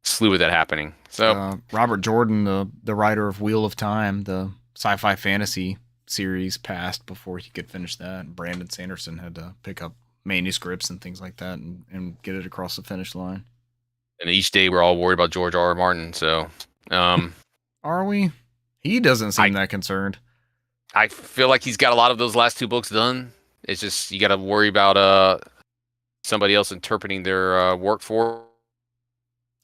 slew of that happening. So Robert Jordan, the writer of Wheel of Time, the sci-fi fantasy series, passed before he could finish that. And Brandon Sanderson had to pick up manuscripts and things like that and get it across the finish line. And each day we're all worried about George R.R. Martin. So, are we? He doesn't seem that concerned. I feel like he's got a lot of those last 2 books done. It's just you got to worry about somebody else interpreting their work for.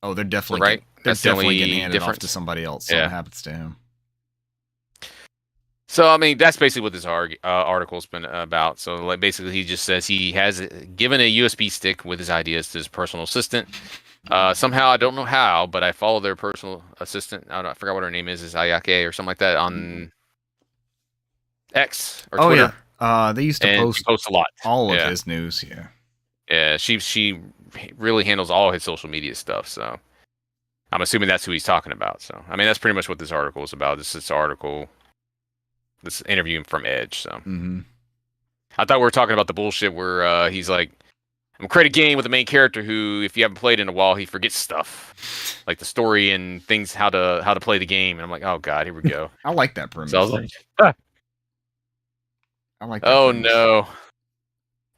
Oh, they're definitely right. They're definitely getting handed off to somebody else. Something happens to him. So, I mean, that's basically what this article's been about. So, like, basically, he just says he has given a USB stick with his ideas to his personal assistant. Somehow, I don't know how, but I follow their personal assistant. I forgot what her name is Ayake or something like that on X or Twitter. Oh, yeah. They used to post a lot. All of his news, yeah. Yeah, she really handles all his social media stuff, so I'm assuming that's who he's talking about. So, I mean, that's pretty much what this article is about. This interview from Edge. So, I thought we were talking about the bullshit where he's like, I'm gonna create a game with the main character who, if you haven't played in a while, he forgets stuff, like the story and things, how to play the game. And I'm like, oh god, here we go. I like that premise. So I was like, I like that premise. No.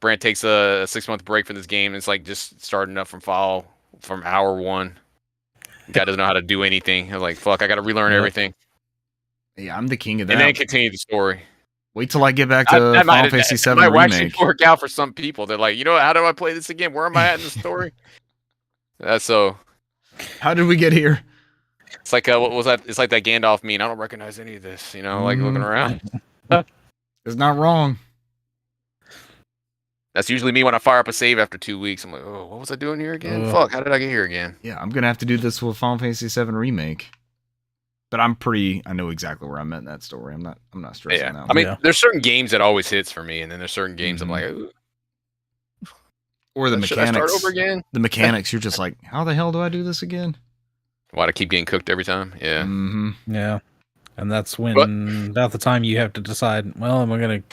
Brant takes a 6-month break from this game. And it's like just starting up from hour 1. Guy doesn't know how to do anything. I was like, fuck, I got to relearn everything. Yeah, I'm the king of that. And then continue the story. Wait till I get back to Final Fantasy 7 Remake. Might actually work out for some people. They're like, how do I play this again? Where am I at in the story? So. How did we get here? It's like what was that? It's like that Gandalf meme. I don't recognize any of this. Like looking around. It's not wrong. That's usually me when I fire up a save after 2 weeks. I'm like, oh, what was I doing here again? Fuck, how did I get here again? Yeah, I'm gonna have to do this with Final Fantasy 7 Remake. But I know exactly where I'm at in that story. I'm not stressing out. I mean, there's certain games that always hits for me, and then there's certain games I'm like, ooh. Or the Should mechanics. I start over again? The mechanics, you're just like, how the hell do I do this again? Why do I keep getting cooked every time? Yeah. Mm-hmm. Yeah. And that's when about the time you have to decide, well, am I gonna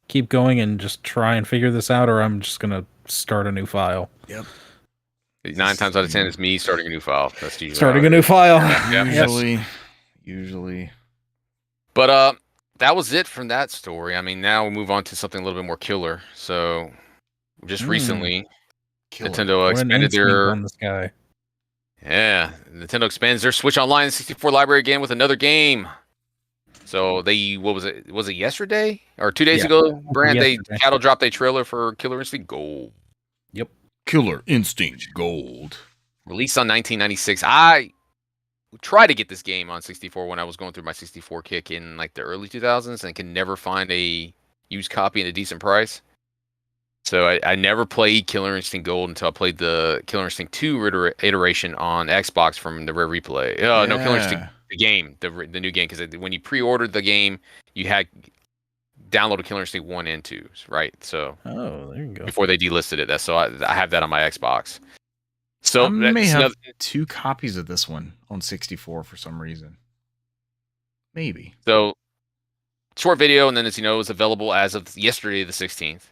keep going and just try and figure this out, or I'm just gonna start a new file? Yep. 9 times out of 10, it's me starting a new file. That's usually starting a new file. Usually. But that was it from that story. I mean, now we'll move on to something a little bit more killer. So, just recently, Nintendo expanded their on this guy. Yeah, Nintendo expands their Switch Online 64 library again with another game. So what was it? Was it yesterday or 2 days ago? Brand they cattle dropped a trailer for Killer Instinct Gold. Yep. Killer Instinct Gold. Released on 1996. I tried to get this game on 64 when I was going through my 64 kick in like the early 2000s and can never find a used copy at a decent price. So I never played Killer Instinct Gold until I played the Killer Instinct 2 iteration on Xbox from the Rare Replay. No, Killer Instinct, the game, the new game, because when you pre-ordered the game, you had downloaded Killer Instinct 1 and 2, right? So there you go. Before they delisted it, so I have that on my Xbox. So I may have 2 copies of this one on 64 for some reason. Maybe. So short video, and then it's it's available as of yesterday, the 16th.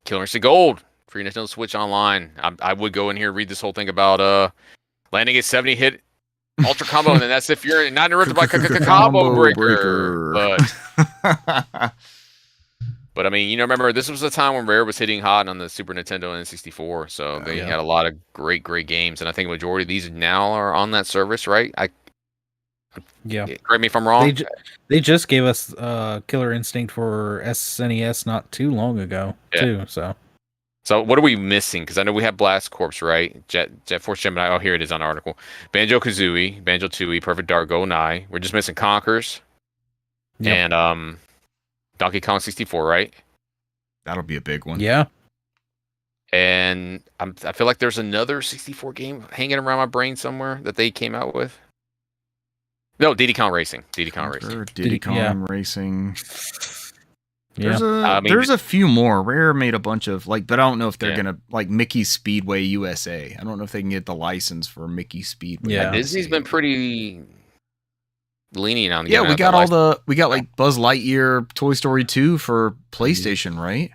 Killer Instinct Gold for Nintendo Switch Online. I would go in here and read this whole thing about landing a 70-hit ultra combo, and then that's if you're not interrupted by combo breaker. But I mean, remember this was the time when Rare was hitting hot on the Super Nintendo and N64, so they had a lot of great games, and I think a majority of these now are on that service, right? Yeah. Correct me if I'm wrong. They just gave us Killer Instinct for SNES not too long ago, too. So what are we missing? Because I know we have Blast Corps, right? Jet Force Gemini. Oh, here it is on the article. Banjo-Kazooie, Banjo-Tooie, Perfect Dark, GoldenEye. We're just missing Conkers. Yep. And Donkey Kong 64, right? That'll be a big one. Yeah. And I feel like there's another 64 game hanging around my brain somewhere that they came out with. No, Diddy Kong Racing. Diddy Kong Racing. There's a few more. Rare made a bunch of but I don't know if they're gonna Mickey Speedway USA. I don't know if they can get the license for Mickey Speedway. Yeah, Disney's been pretty lenient on. Yeah, we got Buzz Lightyear, Toy Story 2 for PlayStation, right?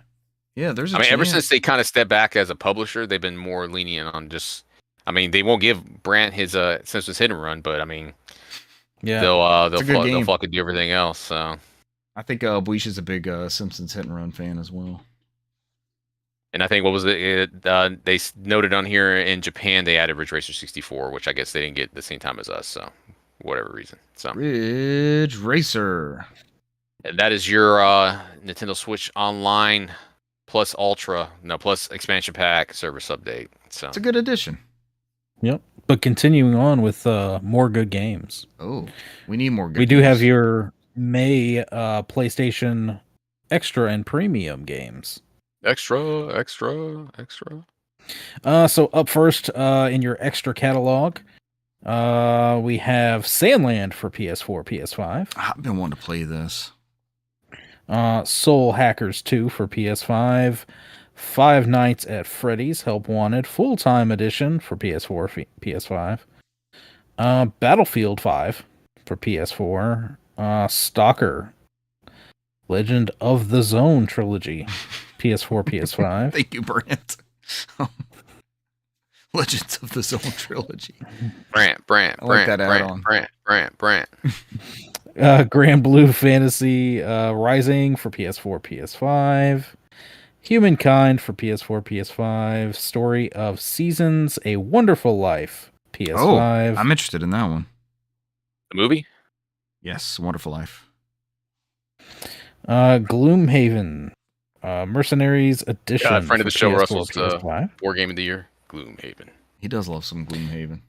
Yeah, there's. Ever since they kind of stepped back as a publisher, they've been more lenient on just. They won't give Brant his Simpsons Hit and Run, but they'll fucking do everything else. So. I think Buish is a big Simpsons Hit and Run fan as well. And I think what was it? They noted on here in Japan they added Ridge Racer 64, which I guess they didn't get at the same time as us. So, whatever reason. So Ridge Racer. And that is your Nintendo Switch Online plus plus expansion pack service update. So it's a good addition. Yep. But continuing on with more good games. Oh, we need more good. We do have your May PlayStation Extra and Premium games. Extra. So up first in your Extra catalog, we have Sandland for PS4, PS5. I've been wanting to play this. Soul Hackers 2 for PS5. Five Nights at Freddy's Help Wanted Full-Time Edition for PS4, PS5. Battlefield 5 for PS4. Stalker Legend of the Zone Trilogy PS4, PS5. Thank you, Brant. Legends of the Zone Trilogy. Brant. Grand Blue Fantasy Rising for PS4, PS5. Humankind for PS4, PS5. Story of Seasons, A Wonderful Life, PS5. Oh, I'm interested in that one. The movie? Yes, Wonderful Life. Gloomhaven, Mercenaries Edition. Friend of the show, Russell's War Game of the Year. Gloomhaven. He does love some Gloomhaven.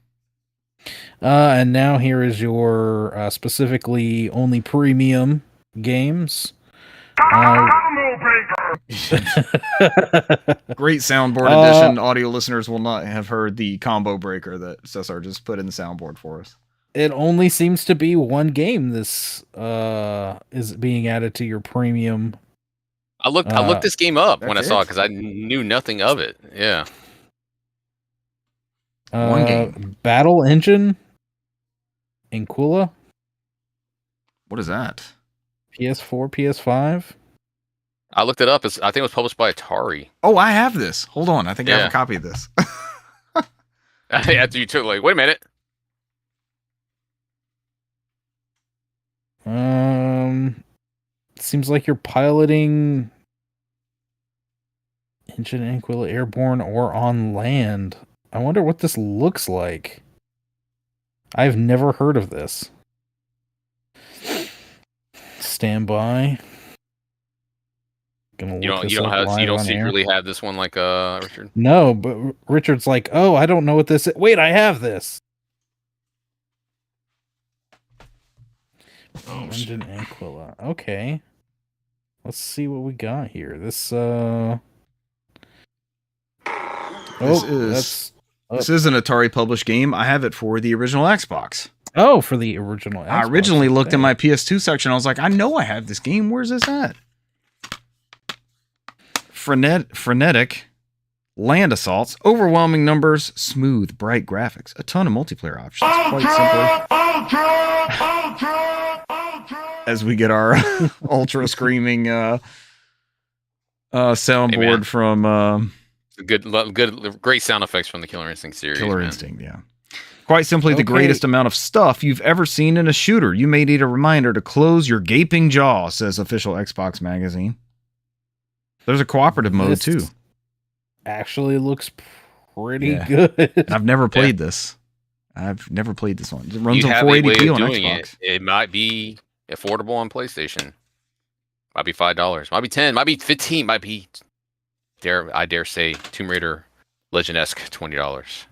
And now here is your specifically only premium games. Great soundboard edition. Audio listeners will not have heard the combo breaker that Cesar just put in the soundboard for us. It only seems to be one game this is being added to your premium. I looked this game up when I saw it because I knew nothing of it. Yeah. One game. Battle Engine Inquila. What is that? PS4, PS5. I looked it up. I think it was published by Atari. Oh, I have this. Hold on. I think I have a copy of this. After you took wait a minute. Seems like you're piloting Engine Inquila airborne or on land. I wonder what this looks like. I've never heard of this. Stand by. You don't secretly have this one like Richard? No, but Richard's like, oh, I don't know what this is. Wait, I have this. Engine Inquila. Okay. Let's see what we got here. This This is an Atari published game. I have it for the original Xbox. Oh, for the original Xbox. I originally looked in my PS2 section. I was like, I know I have this game. Where's this at? Frenetic land assaults, overwhelming numbers, smooth, bright graphics, a ton of multiplayer options. As we get our ultra screaming soundboard from great sound effects from the Killer Instinct series. Instinct, yeah. Quite simply, the greatest amount of stuff you've ever seen in a shooter. You may need a reminder to close your gaping jaw, says official Xbox magazine. There's a cooperative mode too. Actually looks pretty good. I've never played this. I've never played this one. It runs You on have a way 480p of on doing Xbox. it might be affordable on PlayStation. Might be $5. Might be 10. Might be 15. Might be I dare say Tomb Raider Legend-esque $20.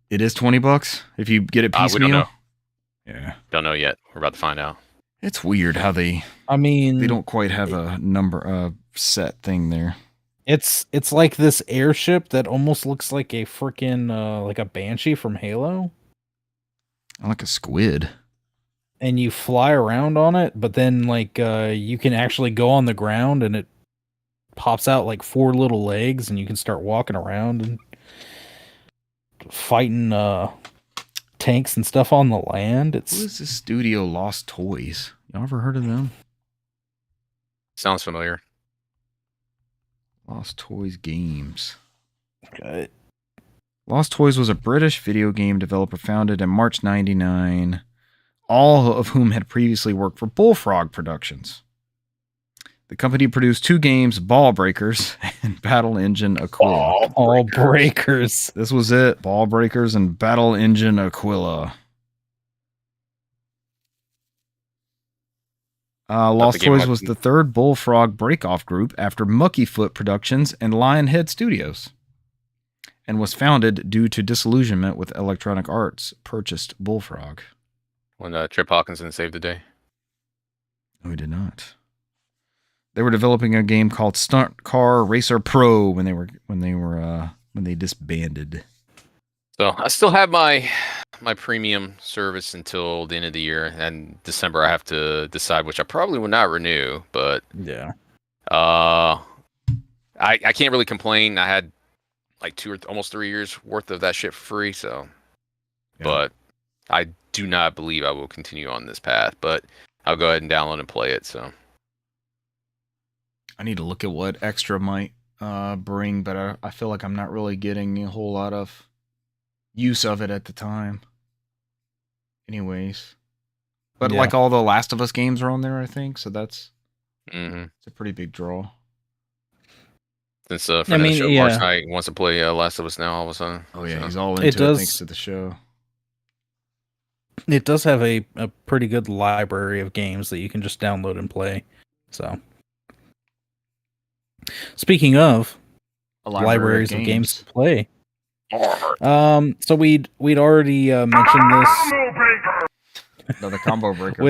It is $20 if you get it piecemeal. We don't know. Yeah, don't know yet. We're about to find out. It's weird how they don't quite have a number set thing there. It's like this airship that almost looks like a freaking like a Banshee from Halo. Like a squid. And you fly around on it, but then like you can actually go on the ground and it pops out like 4 little legs and you can start walking around and fighting tanks and stuff on the land. Who is this studio Lost Toys? Y'all ever heard of them? Sounds familiar. Lost Toys Games. Okay. Lost Toys was a British video game developer founded in March 1999, all of whom had previously worked for Bullfrog Productions. The company produced 2 games, Ball Breakers and Battle Engine Aquila. Ball Breakers. This was it. Ball Breakers and Battle Engine Aquila. Lost Toys was the third Bullfrog breakoff group after Muckyfoot Productions and Lionhead Studios, and was founded due to disillusionment with Electronic Arts purchased Bullfrog. When Trip Hawkinson saved the day. No, he did not. They were developing a game called Stunt Car Racer Pro when they disbanded. So I still have my premium service until the end of the year, and December I have to decide, which I probably will not renew. But yeah, I can't really complain. I had like 2 or almost 3 years worth of that shit for free. So, yeah. But I do not believe I will continue on this path. But I'll go ahead and download and play it. So. I need to look at what extra might bring, but I feel like I'm not really getting a whole lot of use of it at the time. Anyways. But like all the Last of Us games are on there, I think, so that's it's a pretty big draw. Since friend of the show, Mark Knight wants to play Last of Us now all of a sudden. Oh yeah, he's all into it thanks to the show. It does have a pretty good library of games that you can just download and play. So speaking of libraries of games to play, so we'd already mentioned this. Another combo breaker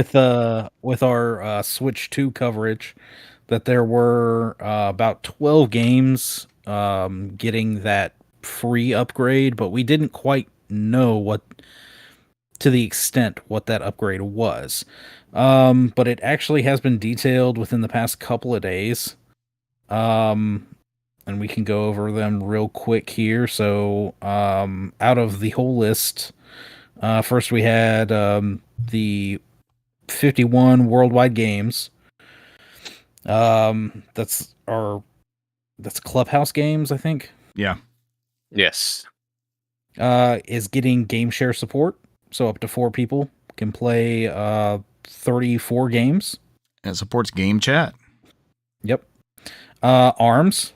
with our Switch 2 coverage, that there were about 12 games getting that free upgrade, but we didn't quite know what that upgrade was. But it actually has been detailed within the past couple of days. And we can go over them real quick here. So, out of the whole list, first we had the 51 worldwide games. That's Clubhouse games, I think. Yeah. Yes. Is getting game share support, so up to 4 people can play 34 games. And it supports game chat. Yep. ARMS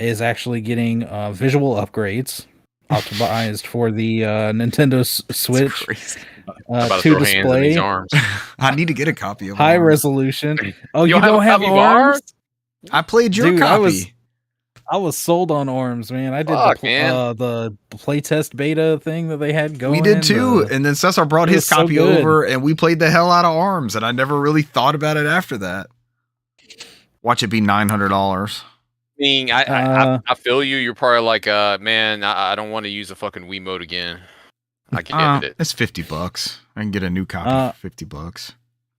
is actually getting visual upgrades optimized for the Nintendo Switch to display. I need to get a copy of high resolution. Oh, you don't have ARMS? I played your copy. I was sold on ARMS, man. I did the playtest beta thing that they had going. We did too, and then Cesar brought his copy over, and we played the hell out of ARMS, and I never really thought about it after that. Watch it be $900. I mean, I feel you. You're probably like, man, I don't want to use a fucking Wiimote again. I get it. It's $50. I can get a new copy for $50.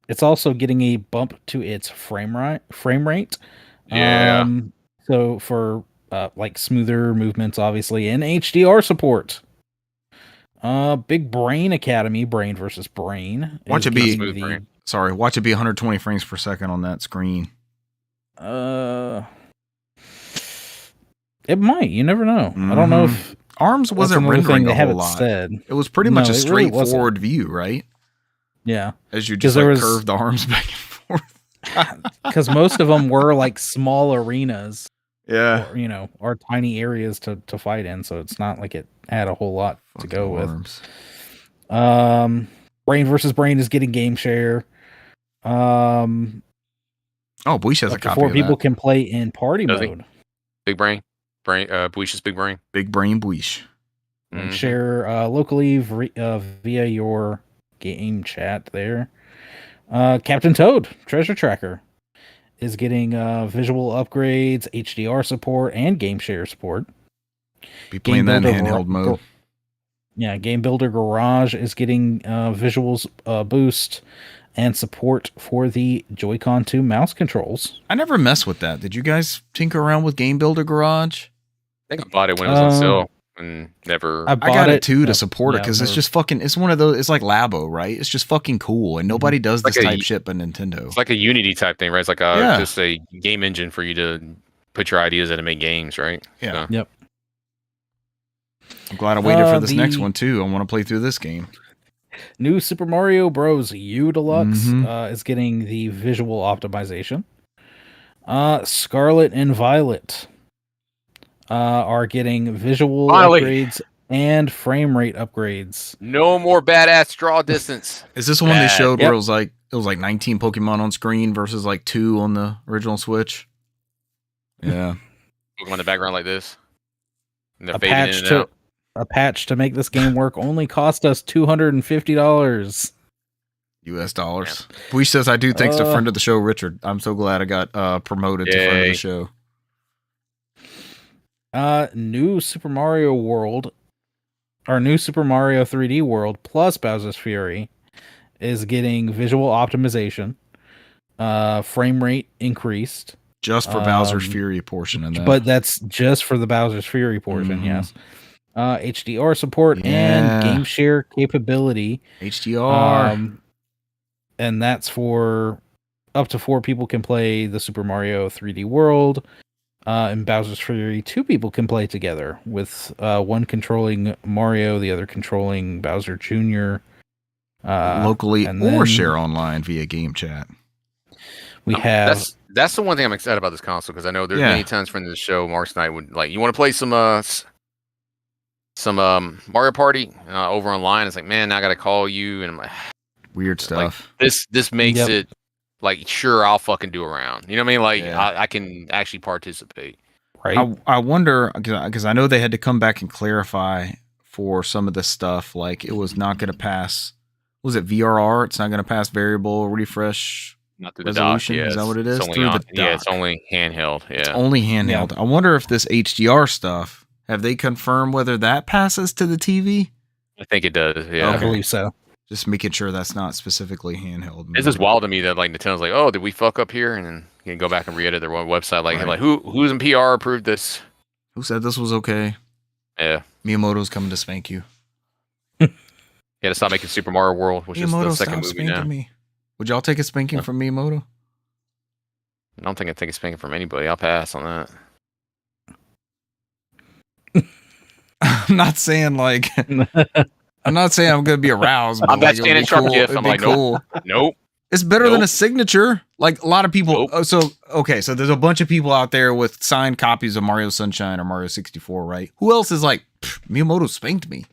It's also getting a bump to its frame rate. Yeah. So for like smoother movements, obviously, and HDR support. Big Brain Academy, Brain versus Brain. Watch it be 120 frames per second on that screen. It might. You never know. Mm-hmm. I don't know if ARMS wasn't rendering a whole lot. Said. It was pretty much a straightforward view, right? Yeah, as you just curve the arms back and forth. Because most of them were like small arenas. Yeah, or tiny areas to fight in. So it's not like it had a whole lot to go with. Brain versus Brain is getting game share. Buish has a copy 4 of people that. can play in party mode. Big Brain, Buish's Big Brain. Big Brain Buish. And share locally via your game chat there. Captain Toad Treasure Tracker is getting visual upgrades, HDR support, and game share support. Be playing that in handheld mode. Game Builder Garage is getting visuals boost and support for the Joy-Con 2 mouse controls. I never messed with that. Did you guys tinker around with Game Builder Garage? I think I bought it when it was on sale and never. I got it too to support it because it's just fucking. It's one of those. It's like Labo, right? It's just fucking cool, and nobody does this type shit but Nintendo. It's like a Unity type thing, right? It's like just a game engine for you to put your ideas in and make games, right? Yeah. So. Yep. I'm glad I waited for this next one too. I want to play through this game. New Super Mario Bros. U Deluxe is getting the visual optimization. Scarlet and Violet are getting visual upgrades and frame rate upgrades. No more badass draw distance. Is this the one they showed where it was like 19 Pokemon on screen versus like 2 on the original Switch? Yeah. Pokemon in the background like this. And they're fading in and out. A patch to make this game work only cost us $250. US dollars. Buish says, I do thanks to friend of the show, Richard. I'm so glad I got promoted to friend of the show. New Super Mario World, or New Super Mario 3D World plus Bowser's Fury is getting visual optimization, frame rate increased. Just for Bowser's Fury portion of that. But that's just for the Bowser's Fury portion, yes. HDR support and game share capability. HDR. And that's for up to 4 people can play the Super Mario 3D World. And Bowser's Fury, 2 people can play together with one controlling Mario, the other controlling Bowser Jr. Locally or share online via game chat. We have... That's the one thing I'm excited about this console, because I know there's many times friends of the show, Mark's and I would like, you want to play some Mario Party over online. It's like, man, I got to call you, and I'm like, weird stuff. Like, this makes it like, sure, I'll fucking do a round. You know what I mean? Like, I can actually participate. Right. I wonder, because I know they had to come back and clarify for some of this stuff. Like, it was not going to pass. Was it VRR? It's not going to pass variable refresh. Not through resolution. The dock, is that what it is? It's through the dock. Yeah, it's only handheld. Yeah, it's only handheld. Yeah. I wonder if this HDR stuff, have they confirmed whether that passes to the TV? I think it does. Yeah, I believe so. Just making sure that's not specifically handheld. This is wild to me that like Nintendo's like, oh, did we fuck up here? And then you can go back and re-edit their website. Like who's in PR approved this? Who said this was okay? Yeah, Miyamoto's coming to spank you. To stop making Super Mario World, which Miyamoto, is the second movie now. Me. Would y'all take a spanking from Miyamoto? I don't think I'd take a spanking from anybody. I'll pass on that. I'm not saying like I'm not saying I'm gonna be aroused. But I'm that standing sharp gift. I'm like, cool. Nope. It's better than a signature. Like a lot of people. Nope. So there's a bunch of people out there with signed copies of Mario Sunshine or Mario 64, right? Who else is like Miyamoto spanked me?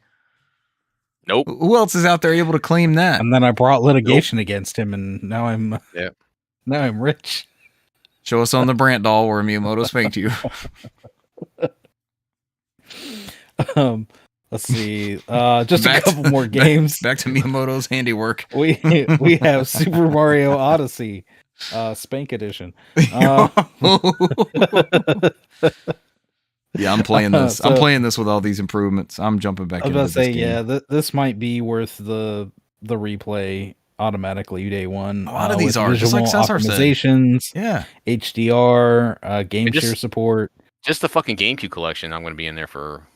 Nope. Who else is out there able to claim that? And then I brought litigation against him, and now I'm rich. Show us on the Brant doll where Miyamoto spanked you. Let's see. Just a couple more games. Back to Miyamoto's handiwork. We have Super Mario Odyssey, Spank Edition. Yeah, I'm playing this. I'm playing this with all these improvements. I'm jumping back into this game. This might be worth the replay automatically day one. A lot of these are just like optimizations. Yeah, HDR, game share support. Just the fucking GameCube collection. I'm going to be in there for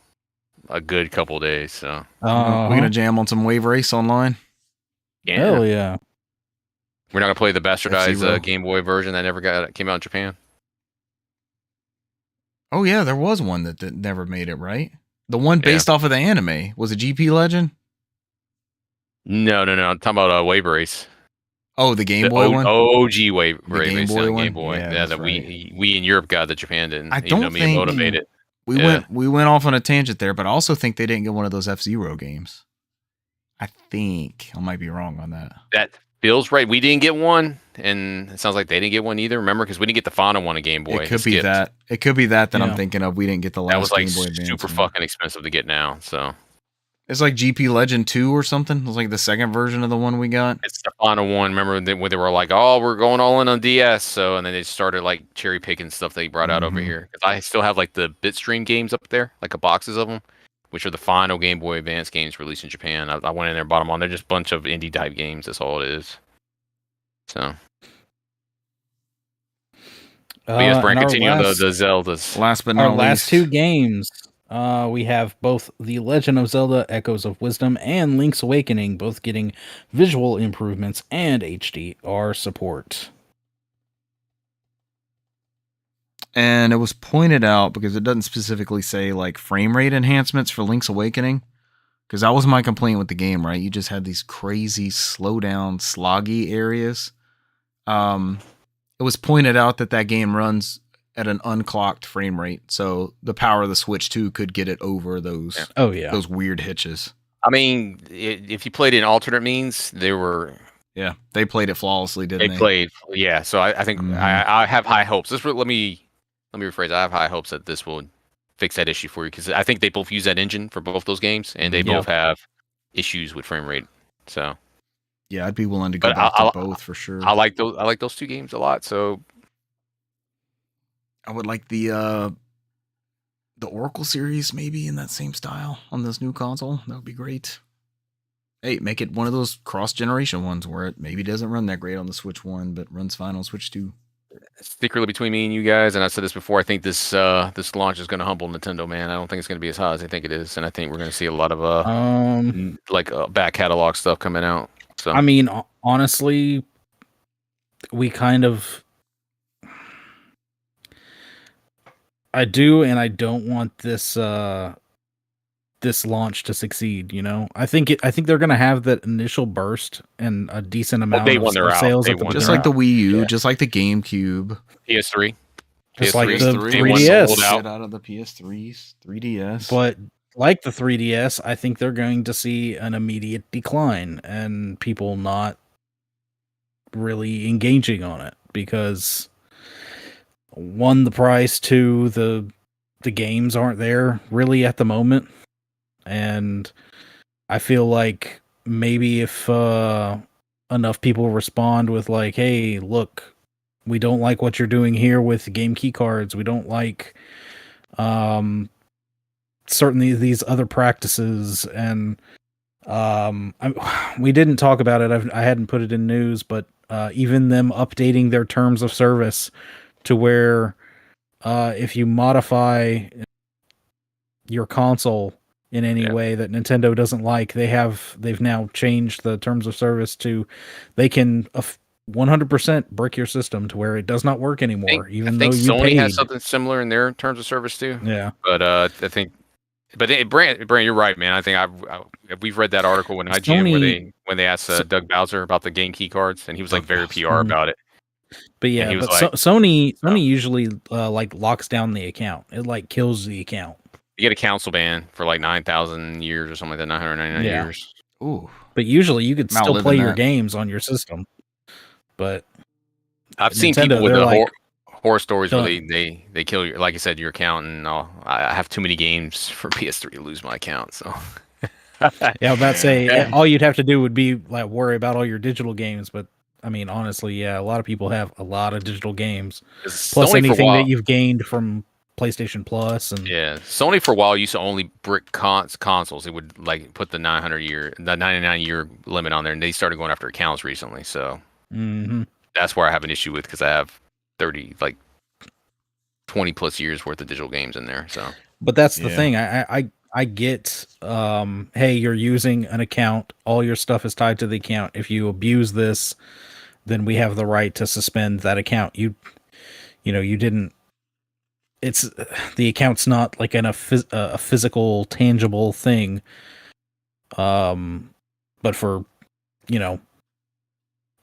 a good couple of days. So we're gonna jam on some Wave Race online. Yeah. Hell yeah. We're not gonna play the bastardized Game Boy version that never came out in Japan. Oh yeah, there was one that never made it, right? The one based off of the anime. Was it GP Legend? No. I'm talking about Wave Race. Oh, the Game Boy one? OG Wave Race. Game Boy one? Game Boy. Yeah, that right. we in Europe got that Japan didn't. I don't think motivated. We went off on a tangent there, but I also think they didn't get one of those F-Zero games. I think I might be wrong on that. That feels right. We didn't get one, and it sounds like they didn't get one either. Remember, because we didn't get the final one on Game Boy. It could be that. It could be that I'm thinking of. We didn't get the last that was like Game Boy Advance super one. fucking expensive to get now. So it's like GP Legend 2 or something. It was like the second version of the one we got. It's the final one. Remember when they were like, "Oh, we're going all in on DS." So and then they started like cherry picking stuff they brought out over here. Because I still have like the Bitstream games up there, like a boxes of them, which are the final Game Boy Advance games released in Japan. I went in there, bought them on. They're just a bunch of indie type games. That's all it is. So. Yes, Brent, continue on the Zeldas. Last but not least. Last two games, we have both The Legend of Zelda Echoes of Wisdom and Link's Awakening, both getting visual improvements and HDR support. And it was pointed out, because it doesn't specifically say like frame rate enhancements for Link's Awakening, because that was my complaint with the game, right? You just had these crazy slow down, sloggy areas. It was pointed out that game runs at an unclocked frame rate, so the power of the Switch 2 could get it over those. Those weird hitches. I mean, if you played it in alternate means, they were. Yeah, they played it flawlessly, didn't they? They played, yeah. So I think I have high hopes. Let me rephrase. I have high hopes that this will fix that issue for you, because I think they both use that engine for both those games, and they both have issues with frame rate. So. Yeah, I'd be willing to go back to both for sure. I like those two games a lot. So I would like the Oracle series maybe in that same style on this new console. That would be great. Hey, make it one of those cross-generation ones where it maybe doesn't run that great on the Switch 1, but runs fine on Switch 2. Secretly between me and you guys, and I said this before, I think this launch is going to humble Nintendo, man. I don't think it's going to be as hot as I think it is, and I think we're going to see a lot of back catalog stuff coming out. So. I mean, honestly, we kind of. I do, and I don't want this this launch to succeed. You know, I think they're going to have that initial burst and a decent amount of sales, just like the Wii U, just like the GameCube, PS3, just like the 3DS. Get out of the PS3s, 3DS, but. Like the 3DS, I think they're going to see an immediate decline and people not really engaging on it because one, the price, two, the games aren't there really at the moment. And I feel like maybe if enough people respond with like, hey, look, we don't like what you're doing here with game key cards. We don't like certainly these other practices, and we didn't talk about it. I hadn't put it in news, but even them updating their terms of service to where if you modify your console in any way that Nintendo doesn't like, they've now changed the terms of service to they can 100% brick your system to where it does not work anymore. I think Sony has something similar in their terms of service too. Yeah, but I think. But Brand, you're right, man. I think we've read that article in IGN when they asked Doug Bowser about the game key cards, and he was like very PR about it. But yeah, but Sony usually like locks down the account. It like kills the account. You get a council ban for like 9,000 years or something like that, 999 years. Ooh. But usually you could still play your games on your system. But I've seen people with the horror stories where they kill your, like I said, your account, and I have too many games for PS3 to lose my account. So yeah, I was about to say all you'd have to do would be like worry about all your digital games. But I mean, honestly, yeah, a lot of people have a lot of digital games, plus anything that you've gained from PlayStation Plus. And Sony for a while used to only brick consoles. They would like put the 99 year limit on there, and they started going after accounts recently. So that's where I have an issue with, because I have 20 plus years worth of digital games in there. So, but that's the thing. I get, hey, you're using an account. All your stuff is tied to the account. If you abuse this, then we have the right to suspend that account. You didn't. It's the account's not like a physical, tangible thing. But for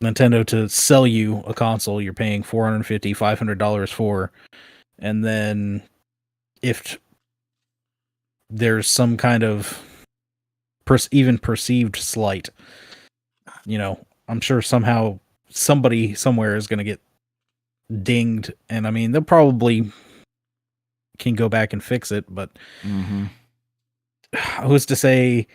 Nintendo to sell you a console you're paying $450, $500 for, and then if there's some kind of even perceived slight, I'm sure somehow somebody somewhere is going to get dinged. And I mean, they'll probably can go back and fix it, but who's to say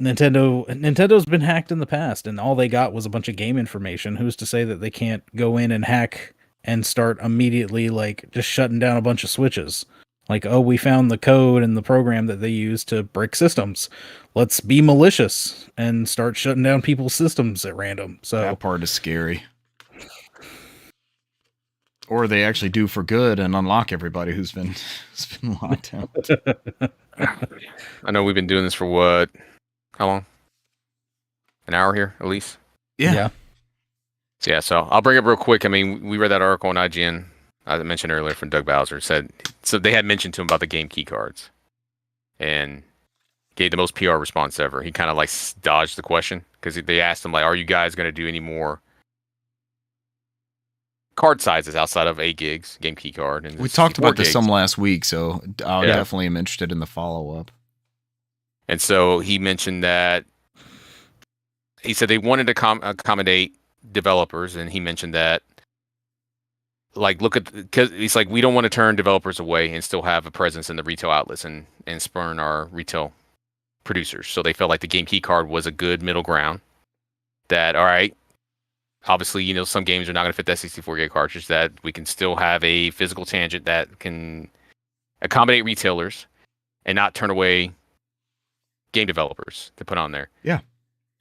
Nintendo's been hacked in the past and all they got was a bunch of game information. Who's to say that they can't go in and hack and start immediately like just shutting down a bunch of switches? Like, oh, we found the code and the program that they use to break systems. Let's be malicious and start shutting down people's systems at random. So that part is scary. Or they actually do for good and unlock everybody who's been locked out. I know we've been doing this for what? How long? An hour here, at least? Yeah. So I'll bring it up real quick. I mean, we read that article on IGN, I mentioned earlier from Doug Bowser. So they had mentioned to him about the game key cards. And gave the most PR response ever. He kind of like dodged the question because they asked him, like, are you guys going to do any more card sizes outside of 8 gigs, game key card? And we talked about this some last week, so I definitely am interested in the follow-up. And so he mentioned that he said they wanted to accommodate developers, and he mentioned that, like, because he's like, we don't want to turn developers away and still have a presence in the retail outlets and spurn our retail producers. So they felt like the game key card was a good middle ground. That, all right, obviously, some games are not going to fit that 64 gig cartridge, that we can still have a physical tangent that can accommodate retailers and not turn away game developers to put on there. Yeah.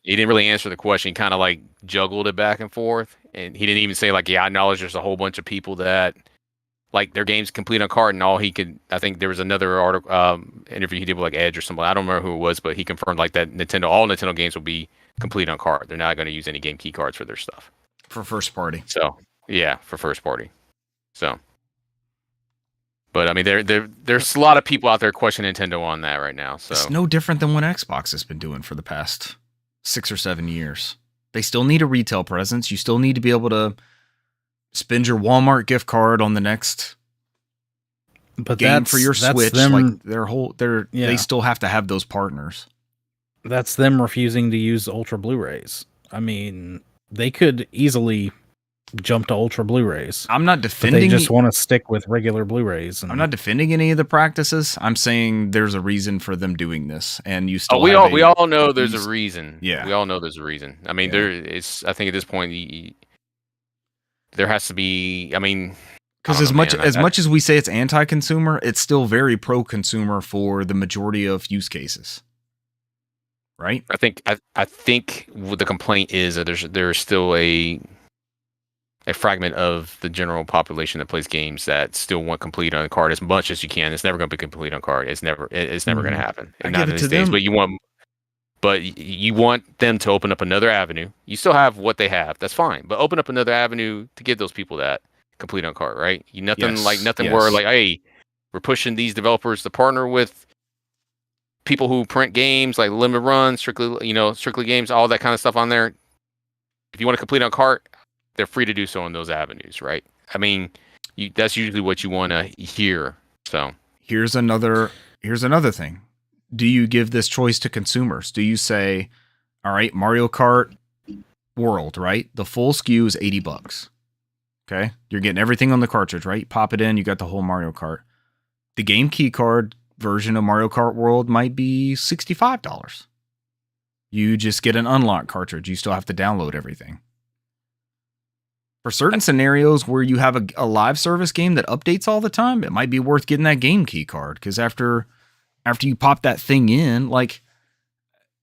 He didn't really answer the question. He kind of like juggled it back and forth. And he didn't even say like, yeah, I acknowledge there's a whole bunch of people that like their game's complete on card, and all he could, I think there was another article, interview he did with like Edge or something. I don't remember who it was, but he confirmed like that all Nintendo games will be complete on card. They're not going to use any game key cards for their stuff. For first party. So yeah, for first party. So, but I mean, there's a lot of people out there questioning Nintendo on that right now. So it's no different than what Xbox has been doing for the past 6 or 7 years. They still need a retail presence. You still need to be able to spend your Walmart gift card on the next game for your Switch. Them, like they still have to have those partners. That's them refusing to use Ultra Blu-rays. I mean, they could easily jump to Ultra Blu-rays. I'm not defending. They just want to stick with regular Blu-rays. I'm not defending any of the practices. I'm saying there's a reason for them doing this, and you still. We all know there's a reason. Yeah, we all know there's a reason. I mean, I think at this point, there has to be. I mean, because as much as we say it's anti-consumer, it's still very pro-consumer for the majority of use cases. Right. I think what the complaint is that there's still a fragment of the general population that plays games that still want complete on card as much as you can. It's never going to be complete on card. It's never going to happen. And not in these days. But you want them to open up another avenue. You still have what they have. That's fine. But open up another avenue to give those people that complete on card. Right. Nothing where like, hey, we're pushing these developers to partner with people who print games like Limited Run, Strictly Games, all that kind of stuff on there. If you want to complete on cart, they're free to do so in those avenues, right? I mean, that's usually what you want to hear. So here's another thing. Do you give this choice to consumers? Do you say, all right, Mario Kart World, right? The full SKU is $80. Okay. You're getting everything on the cartridge, right? You pop it in, you got the whole Mario Kart. The game key card version of Mario Kart World might be $65. You just get an unlock cartridge. You still have to download everything. For certain scenarios where you have a live service game that updates all the time, it might be worth getting that game key card, because after you pop that thing in, like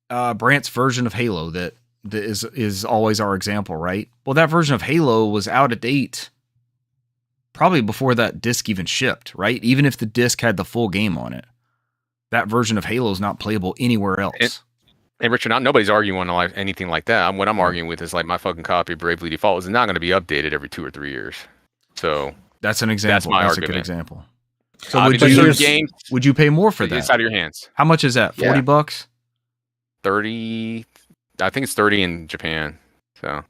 Brant's version of Halo that is always our example, right? Well, that version of Halo was out of date probably before that disc even shipped, right? Even if the disc had the full game on it, that version of Halo is not playable anywhere else. And Richard, nobody's arguing on anything like that. What I'm arguing with is like my fucking copy of Bravely Default is not going to be updated every 2 or 3 years. So that's an example. That's argument. A good example. So would you pay more for that? It's out of your hands. How much is that? $40? 30. I think it's 30 in Japan. So,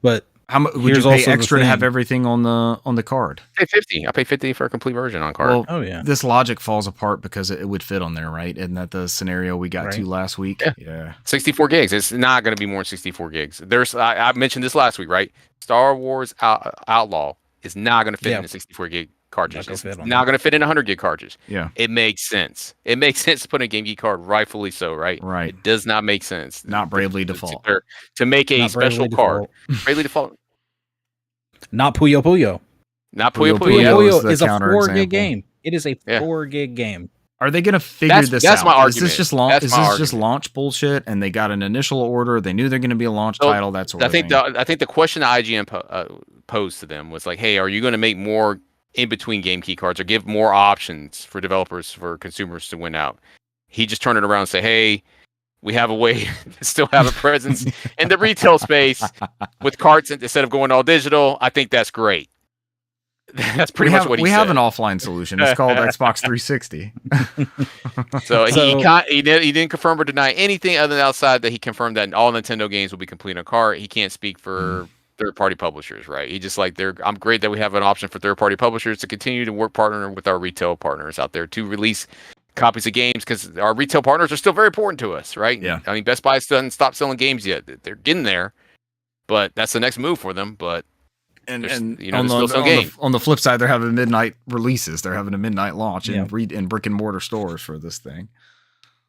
but How much would you pay extra to have everything on the card? I pay $50. I pay $50 for a complete version on card. Well, this logic falls apart because it would fit on there, right? Isn't that the scenario we got to last week? Yeah. 64 gigs. It's not going to be more than 64 gigs. I mentioned this last week, right? Star Wars Outlaw is not going to fit in a 64 gig cartridge. It's not going to fit in a 100 gig cartridge. Yeah. It makes sense. It makes sense to put in a Game Geek card, rightfully so, right? Right. It does not make sense. Not Bravely Default. To make a special card. Bravely Default. Not Puyo Puyo. Not Puyo Puyo. Puyo Puyo is a 4 gig game. It is a 4 gig game. Are they going to figure this out? That's my argument. Is this just launch bullshit? And they got an initial order. They knew they're going to be a launch title. That sort of thing. I think the question that IGN posed to them was like, "Hey, are you going to make more in between game key cards or give more options for developers for consumers to win out?" He just turned it around and said, "Hey, we have a way to still have a presence in the retail space with cards instead of going all digital. I think that's great." That's pretty much what he said. We have an offline solution. It's called Xbox 360. So he didn't confirm or deny anything other than outside that he confirmed that all Nintendo games will be complete on cart. He can't speak for third-party publishers, right? He just I'm great that we have an option for third-party publishers to continue to work partner with our retail partners out there to release copies of games because our retail partners are still very important to us, right? Yeah. I mean, Best Buy doesn't stop selling games yet. They're getting there, but that's the next move for them. But And on the flip side, they're having midnight releases. They're having a midnight launch in brick and mortar stores for this thing.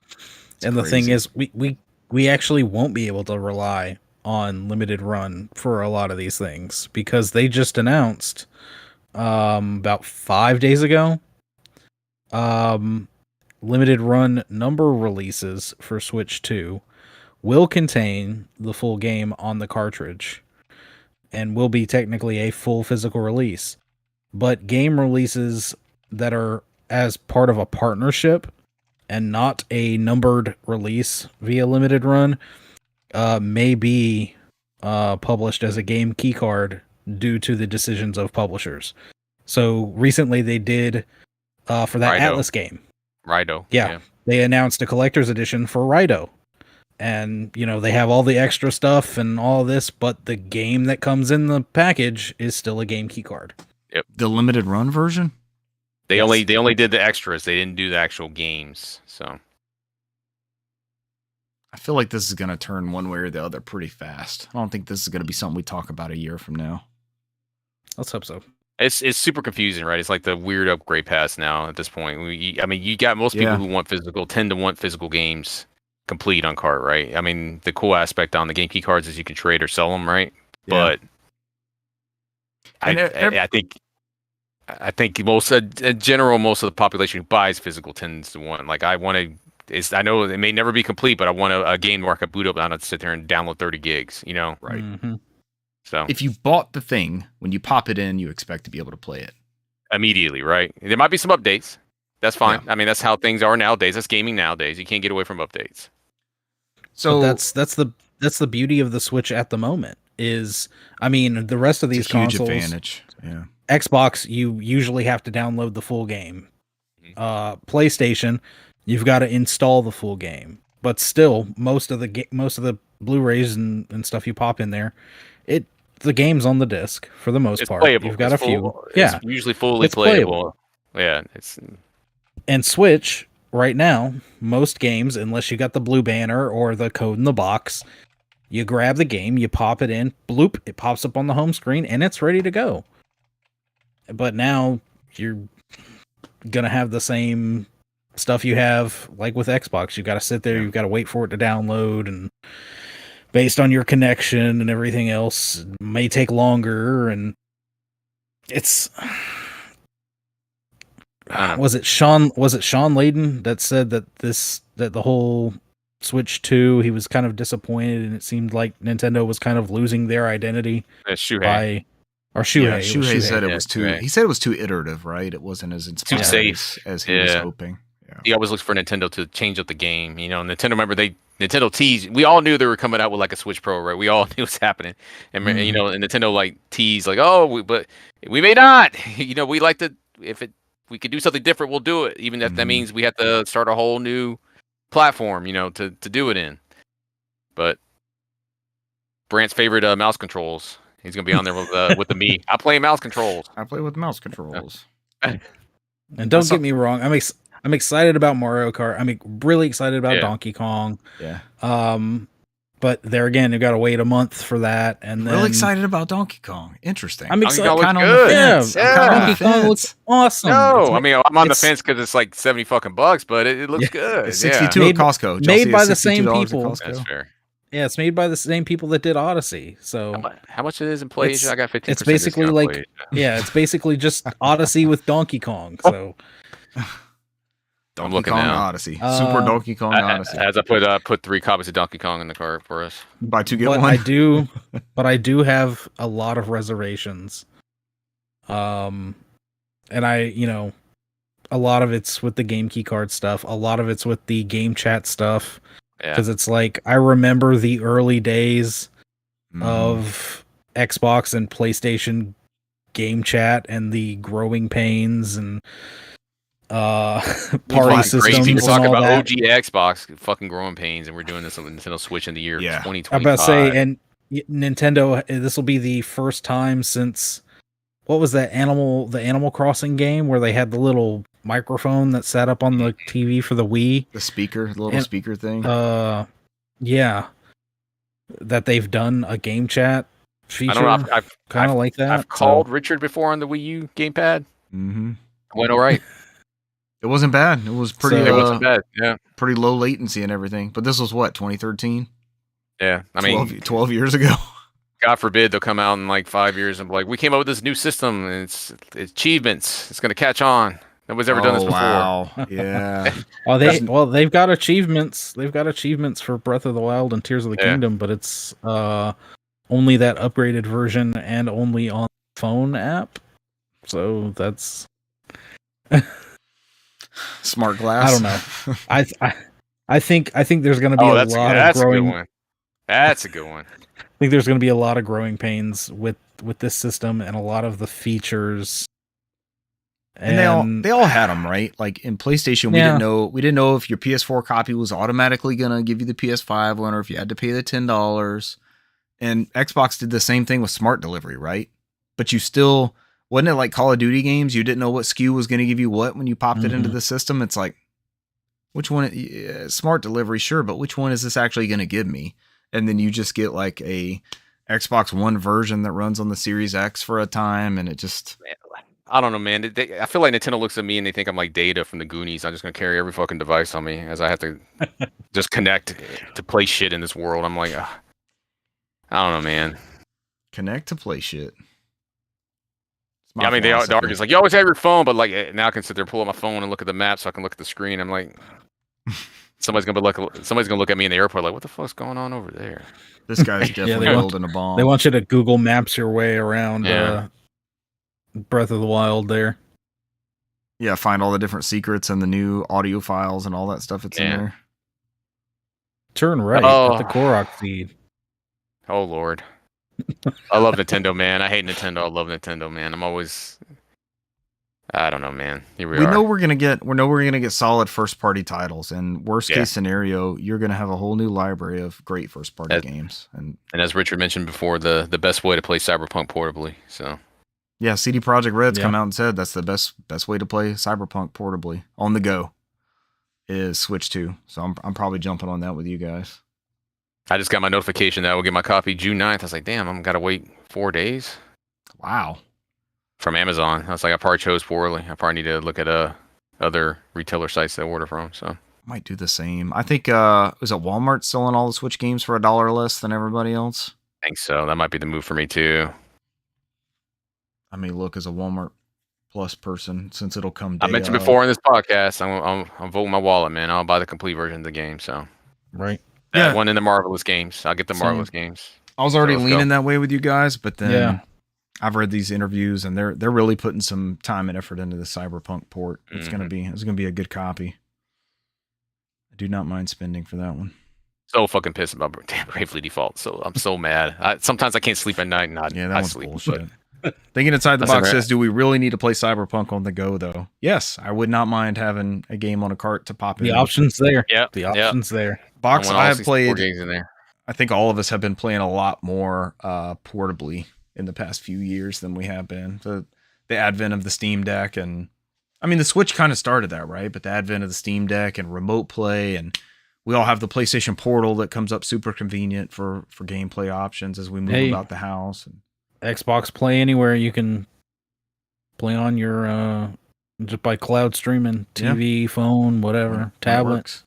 It's crazy. The thing is, we actually won't be able to rely on limited run for a lot of these things because they just announced about 5 days ago limited run number releases for Switch 2 will contain the full game on the cartridge and will be technically a full physical release. But game releases that are as part of a partnership and not a numbered release via limited run may be published as a game keycard due to the decisions of publishers. So recently they did for that Atlas game. Raidou. Yeah. They announced a collector's edition for Raidou. And, they have all the extra stuff and all this, but the game that comes in the package is still a game key card. Yep. The limited run version? They only did the extras. They didn't do the actual games. So I feel like this is going to turn one way or the other pretty fast. I don't think this is going to be something we talk about a year from now. Let's hope so. It's super confusing, right? It's like the weird upgrade pass now at this point. You got most people who tend to want physical games complete on cart, right? I mean, the cool aspect on the game key cards is you can trade or sell them, right? Yeah. But I think most of the population who buys physical tends to want I know it may never be complete, but I want a game where I can boot up and sit there and download 30 gigs, right? Mm-hmm. So if you bought the thing, when you pop it in, you expect to be able to play it immediately, right? There might be some updates. That's fine. Yeah. I mean, that's how things are nowadays. That's gaming nowadays. You can't get away from updates. So that's the beauty of the Switch at the moment is, the rest of these consoles, huge advantage. Yeah. Xbox, you usually have to download the full game. PlayStation, you've got to install the full game. But still, most of the Blu-rays and stuff you pop in there, the game's on the disc for the most part. Playable. You've got it's a few. It's usually fully playable. Yeah, And Switch right now, most games, unless you got the blue banner or the code in the box, you grab the game, you pop it in, bloop, it pops up on the home screen, and it's ready to go. But now you're gonna have the same stuff you have like with Xbox. You've got to sit there, you've got to wait for it to download, and based on your connection and everything else, it may take longer. And it's was it Sean Layden that said that the whole Switch 2, he was kind of disappointed, and it seemed like Nintendo was kind of losing their identity. Shuhei. Shuhei said it was too. He said it was too iterative, right? It wasn't as inspiring, too safe as he was hoping. Yeah. He always looks for Nintendo to change up the game. Nintendo. Remember, Nintendo teased. We all knew they were coming out with like a Switch Pro, right? We all knew what's happening, and and Nintendo teased but we may not. We like to if we could do something different, we'll do it, even if that means we have to start a whole new platform, to do it in. But Brant's favorite mouse controls He's gonna be on there with the me. I play mouse controls. I play with mouse controls. And don't get me wrong, I'm excited about Mario Kart. I'm really excited about Donkey Kong. Yeah. But there again, you got to wait a month for that. And then really excited about Donkey Kong. Interesting. I'm excited. Kind of good. Donkey Kong looks awesome. No, I mean I'm on the fence because it's like $70, but it looks good. It's 62 at Costco. Made by the same people. That's fair. Yeah, it's made by the same people that did Odyssey. So how much it is in PlayStation? I got 15%. It's basically like it's basically just Odyssey with Donkey Kong. So I'm looking now. Odyssey. Super Donkey Kong Odyssey. As I put 3 copies of Donkey Kong in the cart for us. Buy 2 get 1. I do have a lot of reservations. And a lot of it's with the game key card stuff. A lot of it's with the game chat stuff. Because it's like I remember the early days of Xbox and PlayStation game chat and the growing pains and party systems. People talk about that. OG Xbox fucking growing pains, and we're doing this on the Nintendo Switch in the year 2025. I'm about to say, and Nintendo, this will be the first time since what was that the Animal Crossing game where they had the little microphone that sat up on the TV for the Wii, the speaker thing. That they've done a game chat feature. I don't know. I've kind of like that. I've called Richard before on the Wii U gamepad. Mm-hmm. Went all right. It wasn't bad. It was pretty. It wasn't bad. Yeah, pretty low latency and everything. But this was what 2013. Yeah, I mean 12 years ago. God forbid they'll come out in like 5 years and be like, we came up with this new system and it's achievements. It's going to catch on. Nobody's ever done this before. Wow. Yeah. They've got achievements. They've got achievements for Breath of the Wild and Tears of the Kingdom, but it's only that upgraded version and only on the phone app. So that's smart glass. I don't know. I think there's going to be a lot of growing. A good one. That's a good one. I think there's going to be a lot of growing pains with this system and a lot of the features. And they all had them, right? Like in PlayStation, we didn't know if your PS4 copy was automatically going to give you the PS5 one or if you had to pay the $10. And Xbox did the same thing with smart delivery, right? But you still, wasn't it like Call of Duty games? You didn't know what SKU was going to give you what when you popped it into the system. It's like, which one? Smart delivery, sure, but which one is this actually going to give me? And then you just get like a Xbox One version that runs on the Series X for a time, and it just... I don't know, man. I feel like Nintendo looks at me and they think I'm like Data from the Goonies. I'm just going to carry every fucking device on me as I have to just connect to play shit in this world. I'm like, I don't know, man. Connect to play shit. Yeah, I mean, the argument is like, you always have your phone, but like now I can sit there, pull up my phone and look at the map so I can look at the screen. I'm like... Somebody's gonna look at me in the airport like, what the fuck's going on over there? This guy's definitely building a bomb. They want you to Google Maps your way around Breath of the Wild there. Yeah, find all the different secrets and the new audio files and all that stuff that's in there. Turn right at the Korok seed. Oh Lord. I love Nintendo, man. I hate Nintendo. I love Nintendo, man. I don't know, man. Here we are. know we're gonna get solid first party titles, and worst case scenario, you're gonna have a whole new library of great first party games. And as Richard mentioned before, the best way to play Cyberpunk portably. So yeah, CD Projekt Red's come out and said that's the best way to play Cyberpunk portably on the go is Switch 2. So I'm probably jumping on that with you guys. I just got my notification that I will get my copy June 9th. I was like, damn, I'm gotta wait 4 days. Wow. From Amazon. I was like, I probably chose poorly. I probably need to look at other retailer sites that I order from. So might do the same. I think was it Walmart selling all the Switch games for $1 less than everybody else? I think so. That might be the move for me too. I may look as a Walmart Plus person since it'll come. I mentioned before in this podcast, I'm voting my wallet, man. I'll buy the complete version of the game. So right, that one in the Marvelous games. I'll get the Marvelous games. I was already leaning that way with you guys, but then. I've read these interviews, and they're really putting some time and effort into the Cyberpunk port. It's gonna be a good copy. I do not mind spending for that one. So fucking pissed about Bravely Default. So I'm so mad. Sometimes I can't sleep at night. That one's bullshit. Thinking Inside the Box says, "Do we really need to play Cyberpunk on the go, though?" Yes, I would not mind having a game on a cart to pop in. The options there. Yeah, the options there. Box I have played. Games in there. I think all of us have been playing a lot more portably. in the past few years than we have been. The advent of the Steam Deck, and I mean the Switch kind of started that, right? But the advent of the Steam Deck and remote play, and we all have the PlayStation Portal that comes up super convenient for gameplay options as we move about the house. And Xbox Play Anywhere, you can play on your just by cloud streaming, TV, phone, whatever, tablet.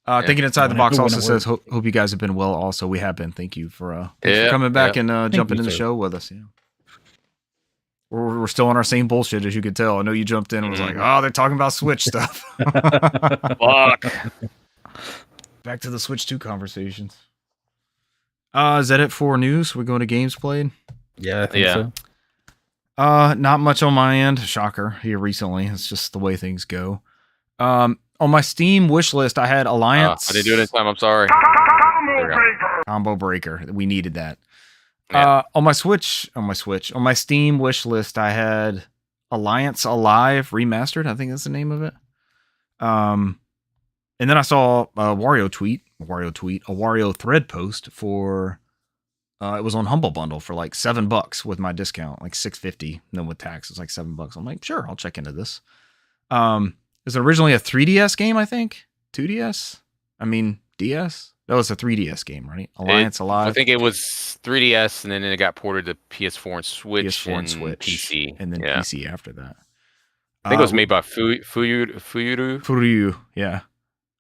Thinking Inside the Box also says, hope you guys have been well. Also, we have been. Thank you for coming back and jumping in the show with us. Yeah. We're still on our same bullshit, as you could tell. I know you jumped in and was like, oh, they're talking about Switch stuff. Fuck. Back to the Switch 2 conversations. Is that it for news? We're going to games played? Yeah, I think so. Not much on my end. Shocker here recently. It's just the way things go. On my Steam wish list, I had Alliance. I didn't do it in time. I'm sorry. Combo breaker. We needed that. Yeah. On my Steam wish list, I had Alliance Alive Remastered. I think that's the name of it. And then I saw a Wario thread post for, it was on Humble Bundle for like $7 with my discount, like $6.50. And then with tax, it's like $7. I'm like, sure, I'll check into this. It was originally a 3DS game, I think. 2DS? I mean, DS? That was a 3DS game, right? Alliance Alive. I think it was 3DS, and then it got ported to PS4 and Switch, and PC. And then PC after that. I think it was made by Fuyuru. Yeah.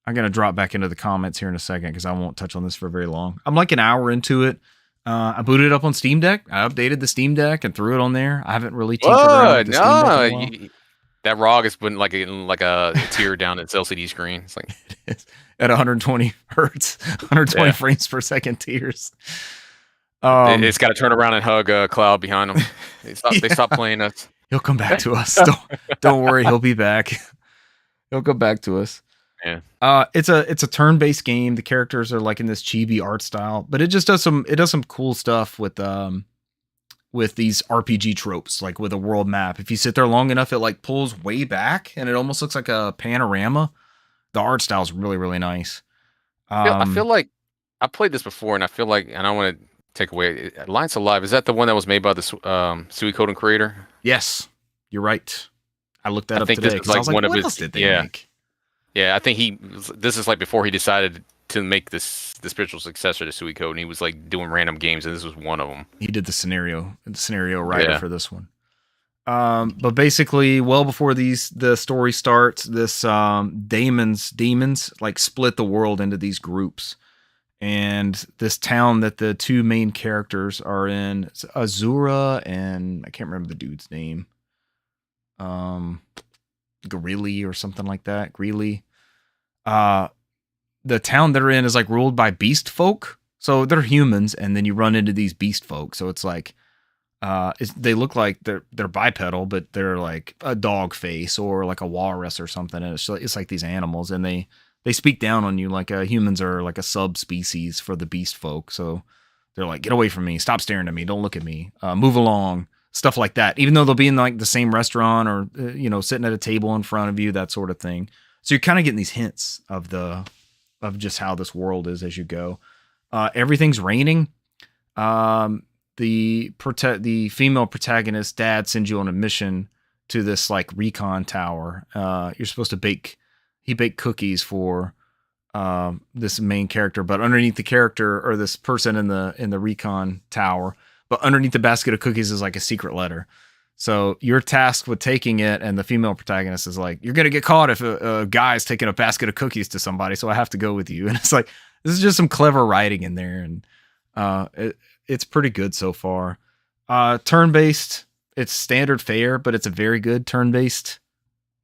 I'm going to drop back into the comments here in a second because I won't touch on this for very long. I'm like an hour into it. I booted it up on Steam Deck. I updated the Steam Deck and threw it on there. I haven't really tinkered around with the Steam Deck in a while. That ROG has been like a tear down its LCD screen. It's like it is. At 120 hertz, 120 frames per second tears. It's got to turn around and hug Cloud behind them. They stopped playing us. He'll come back to us. Don't worry, he'll be back. He'll come back to us. Yeah. It's a turn-based game. The characters are like in this chibi art style, but it just does some cool stuff with these RPG tropes, like with a world map. If you sit there long enough, it like pulls way back and it almost looks like a panorama. The art style is really, really nice. I feel like I played this before, and I feel like, and I don't want to take away Alliance Alive. Is that the one that was made by the Suikoden creator? Yes, you're right. I looked that up today because I was like, what else did they make? Yeah, I think this is like before he decided to make the spiritual successor to Suikoden. He was like doing random games, and this was one of them. He did the scenario writer for this one. But basically, well before the story starts, this demons like split the world into these groups, and this town that the two main characters are in, it's Azura, and I can't remember the dude's name, Greeley or something like that. Greeley. The town they're in is like ruled by beast folk, so they're humans, and then you run into these beast folk. So it's like. They look like they're bipedal, but they're like a dog face or like a walrus or something. And it's like these animals, and they speak down on you like humans are like a subspecies for the beast folk. So they're like, get away from me, stop staring at me, don't look at me, move along, stuff like that. Even though they'll be in like the same restaurant or sitting at a table in front of you, that sort of thing. So you're kind of getting these hints of just how this world is as you go. Everything's raining. The female protagonist dad sends you on a mission to this like recon tower. You're supposed to bake cookies for this main character, but underneath the character or this person in the recon tower, but underneath the basket of cookies is like a secret letter. So you're tasked with taking it, and the female protagonist is like, you're gonna get caught if a guy's taking a basket of cookies to somebody, so I have to go with you. And it's like, this is just some clever writing in there, and it's pretty good so far. Turn-based, it's standard fare, but it's a very good turn-based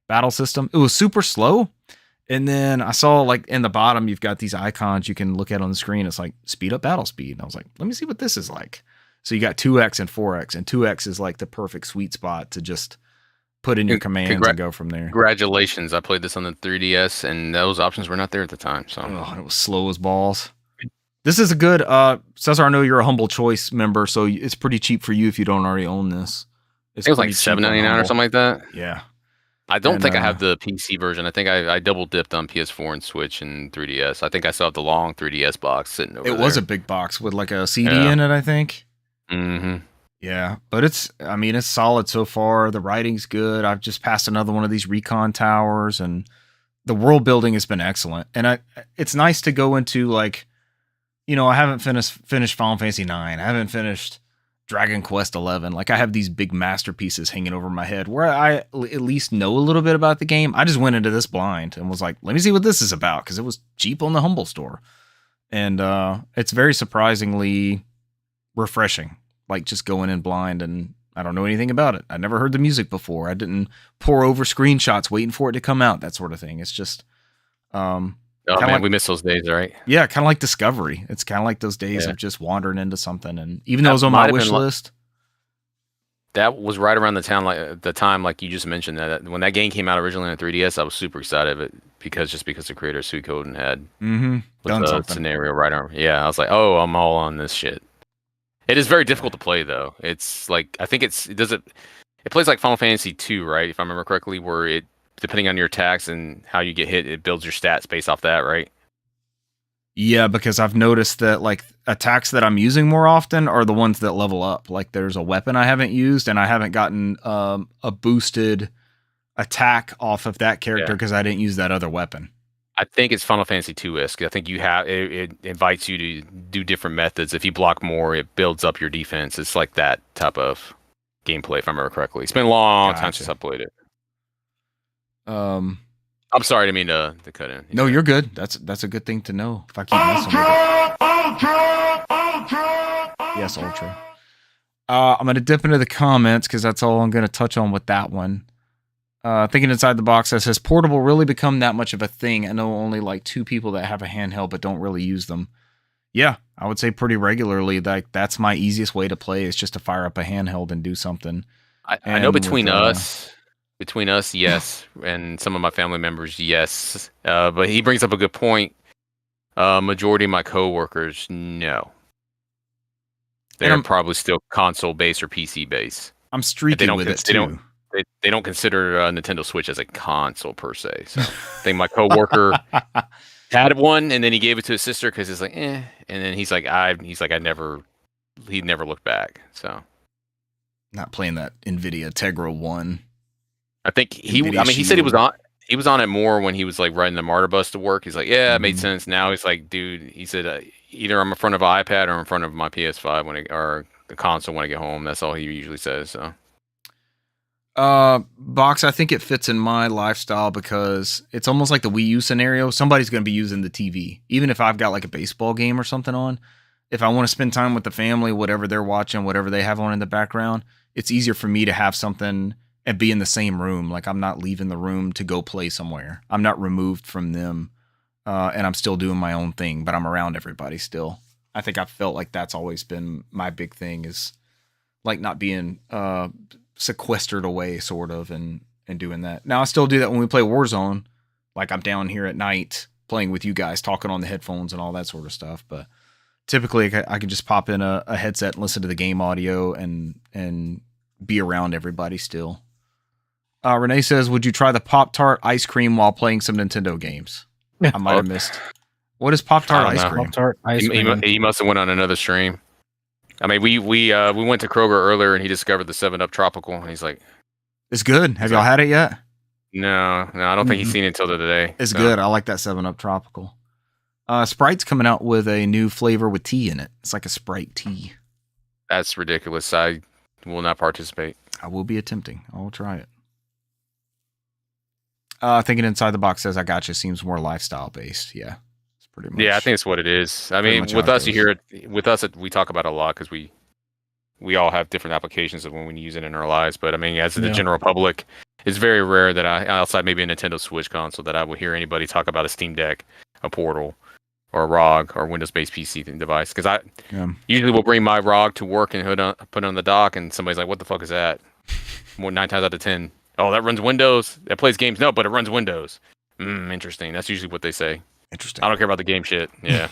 battle system. It was super slow. And then I saw like in the bottom, you've got these icons you can look at on the screen. It's like speed up battle speed. And I was like, let me see what this is like. So you got 2x and 4x, and 2x is like the perfect sweet spot to just put in your commands and go from there. Congratulations. I played this on the 3DS, and those options were not there at the time. So it was slow as balls. This is a good, Cesar, I know you're a Humble Choice member, so it's pretty cheap for you if you don't already own this. It was like $7.99 or something like that. Yeah. I don't think I have the PC version. I think I double dipped on PS4 and Switch and 3DS. I think I still have the long 3DS box sitting over there. It was a big box with like a CD in it, I think. Mm-hmm. Yeah, but it's solid so far. The writing's good. I've just passed another one of these recon towers, and the world building has been excellent. And it's nice to go into, like, I haven't finished Final Fantasy 9. I haven't finished Dragon Quest 11. Like, I have these big masterpieces hanging over my head where I at least know a little bit about the game. I just went into this blind and was like, let me see what this is about, because it was cheap on the Humble Store. And it's very surprisingly refreshing. Like, just going in blind, and I don't know anything about it. I never heard the music before. I didn't pour over screenshots waiting for it to come out, that sort of thing. It's just oh man, we miss those days, right? Yeah, kind of like Discovery. It's kind of like those days of just wandering into something, and even though it was on my wish list, that was right around the time like you just mentioned, that when that game came out originally on 3DS, I was super excited because the creator of Suikoden had done something. Scenario right arm. Yeah, I was like, oh, I'm all on this shit. It is very difficult to play, though. It's like, I think it plays like Final Fantasy 2, right? If I remember correctly, where it, depending on your attacks and how you get hit, it builds your stats based off that, right? Yeah, because I've noticed that, like, attacks that I'm using more often are the ones that level up. Like, there's a weapon I haven't used, and I haven't gotten a boosted attack off of that character because I didn't use that other weapon. I think it's Final Fantasy 2-esque. I think it invites you to do different methods. If you block more, it builds up your defense. It's like that type of gameplay, if I remember correctly. It's been a long time since I played it. I'm sorry, I didn't mean to cut in. No, you're good. That's a good thing to know. If I keep messing with it. Yes, Ultra. I'm going to dip into the comments because that's all I'm going to touch on with that one. Thinking Inside the Box says, has portable really become that much of a thing? I know only like 2 people that have a handheld but don't really use them. Yeah, I would say pretty regularly. Like, that's my easiest way to play, is just to fire up a handheld and do something. I know between us, yes, and some of my family members, yes. But he brings up a good point. Majority of my coworkers, no. They're probably still console based or PC based. I'm streaky with it too. They don't consider Nintendo Switch as a console per se. So I think my coworker had one, and then he gave it to his sister because it's like, and then he never looked back. So not playing that NVIDIA Tegra 1. I think he said he was on it more when he was like riding the MARTA bus to work. He's like, yeah, it made sense. Now he's like, dude, he said either I'm in front of an iPad or in front of my PS5 or the console when I get home. That's all he usually says. So. Box, I think it fits in my lifestyle because it's almost like the Wii U scenario. Somebody's going to be using the TV. Even if I've got like a baseball game or something on, if I want to spend time with the family, whatever they're watching, whatever they have on in the background, it's easier for me to have something and be in the same room. Like, I'm not leaving the room to go play somewhere. I'm not removed from them, and I'm still doing my own thing, but I'm around everybody still. I think I've felt like that's always been my big thing, is like not being sequestered away, sort of, and doing that. Now I still do that when we play Warzone. Like, I'm down here at night playing with you guys, talking on the headphones and all that sort of stuff. But typically I can just pop in a headset and listen to the game audio and be around everybody still. Renee says, would you try the Pop-Tart ice cream while playing some Nintendo games? I might have missed. What is Pop-Tart ice cream? Pop-Tart ice cream. He must have went on another stream. I mean, we went to Kroger earlier, and he discovered the 7-Up Tropical, and he's like, "It's good. Have y'all had it yet?" No, I don't think he's seen it until today. It's good. I like that 7-Up Tropical. Sprite's coming out with a new flavor with tea in it. It's like a Sprite tea. That's ridiculous. I will not participate. I will be attempting. I will try it. Thinking Inside the Box says, I gotcha. Seems more lifestyle based. Yeah. Pretty much. Yeah, I think it's what it is. I mean, with us, you hear it. With us, we talk about it a lot because we all have different applications of when we use it in our lives. But I mean, as the general public, it's very rare that outside maybe a Nintendo Switch console, that I will hear anybody talk about a Steam Deck, a Portal, or a ROG, or Windows-based PC device. Because I usually will bring my ROG to work and put it on the dock, and somebody's like, "What the fuck is that?" 9 times out of 10, oh, that runs Windows. That plays games. No, but it runs Windows. Interesting. That's usually what they say. Interesting. I don't care about the game shit. Yeah.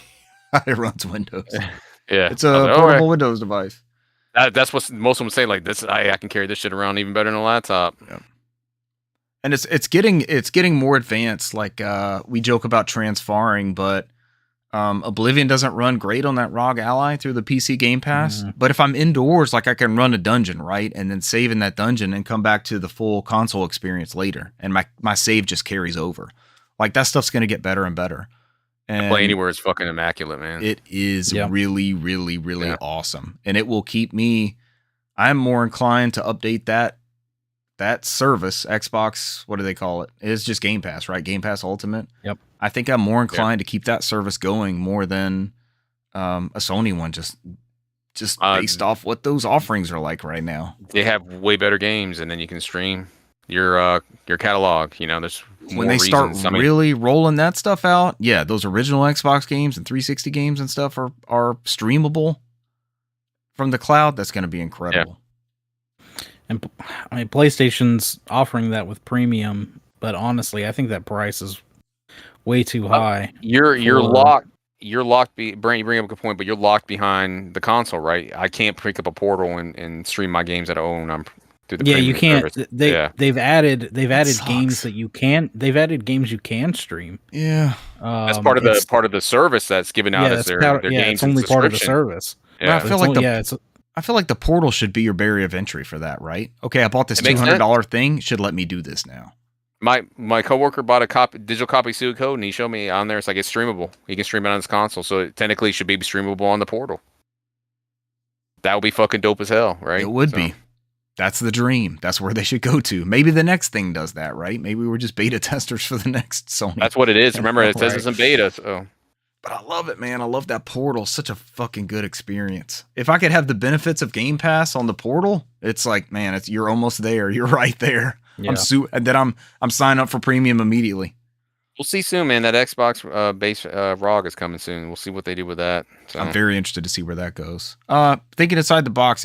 It runs Windows. Yeah. It's a portable Windows device. That's what most of them say. Like, this, I can carry this shit around even better than a laptop. Yeah. And it's getting more advanced. Like, we joke about transferring, but Oblivion doesn't run great on that ROG Ally through the PC Game Pass, but if I'm indoors, like I can run a dungeon, right? And then save in that dungeon and come back to the full console experience later. And my save just carries over. Like that stuff's going to get better and better. And Play Anywhere is fucking immaculate, man. It is really, really, really awesome. And it will keep me, I'm more inclined to update that service, Xbox, what do they call it? It's just Game Pass, right? Game Pass Ultimate. Yep. I think I'm more inclined to keep that service going more than a Sony one, just based off what those offerings are like right now. They have way better games, and then you can stream your catalog. You know, there's when they start really rolling that stuff out. Yeah, those original Xbox games and 360 games and stuff are streamable from the cloud. That's going to be incredible. Yeah. And I mean, PlayStation's offering that with premium, but honestly, I think that price is way too high. You're locked. You're locked. Brent, you bring up a good point, but you're locked behind the console, right? I can't pick up a portal and stream my games that I own. I'm through the you can't. Service. They've added games that you can. They've added games you can stream. Yeah, that's part of the service that's given out as their games. It's only part of the service. Yeah, I feel like the portal should be your barrier of entry for that, right? Okay, I bought this $200 thing. Should let me do this now. My coworker bought a digital copy Suicode code, and he showed me on there. It's like it's streamable. He can stream it on his console, so it technically should be streamable on the portal. That would be fucking dope as hell, right? It would be. That's the dream. That's where they should go to. Maybe the next thing does that, right? Maybe we're just beta testers for the next Sony. That's what it is. Remember, it says it's in beta. So. But I love it, man. I love that portal. Such a fucking good experience. If I could have the benefits of Game Pass on the portal, it's like, man, you're almost there. You're right there. Yeah. And then I'm signing up for premium immediately. We'll see soon, man. That Xbox base ROG is coming soon. We'll see what they do with that. So. I'm very interested to see where that goes. Thinking inside the box,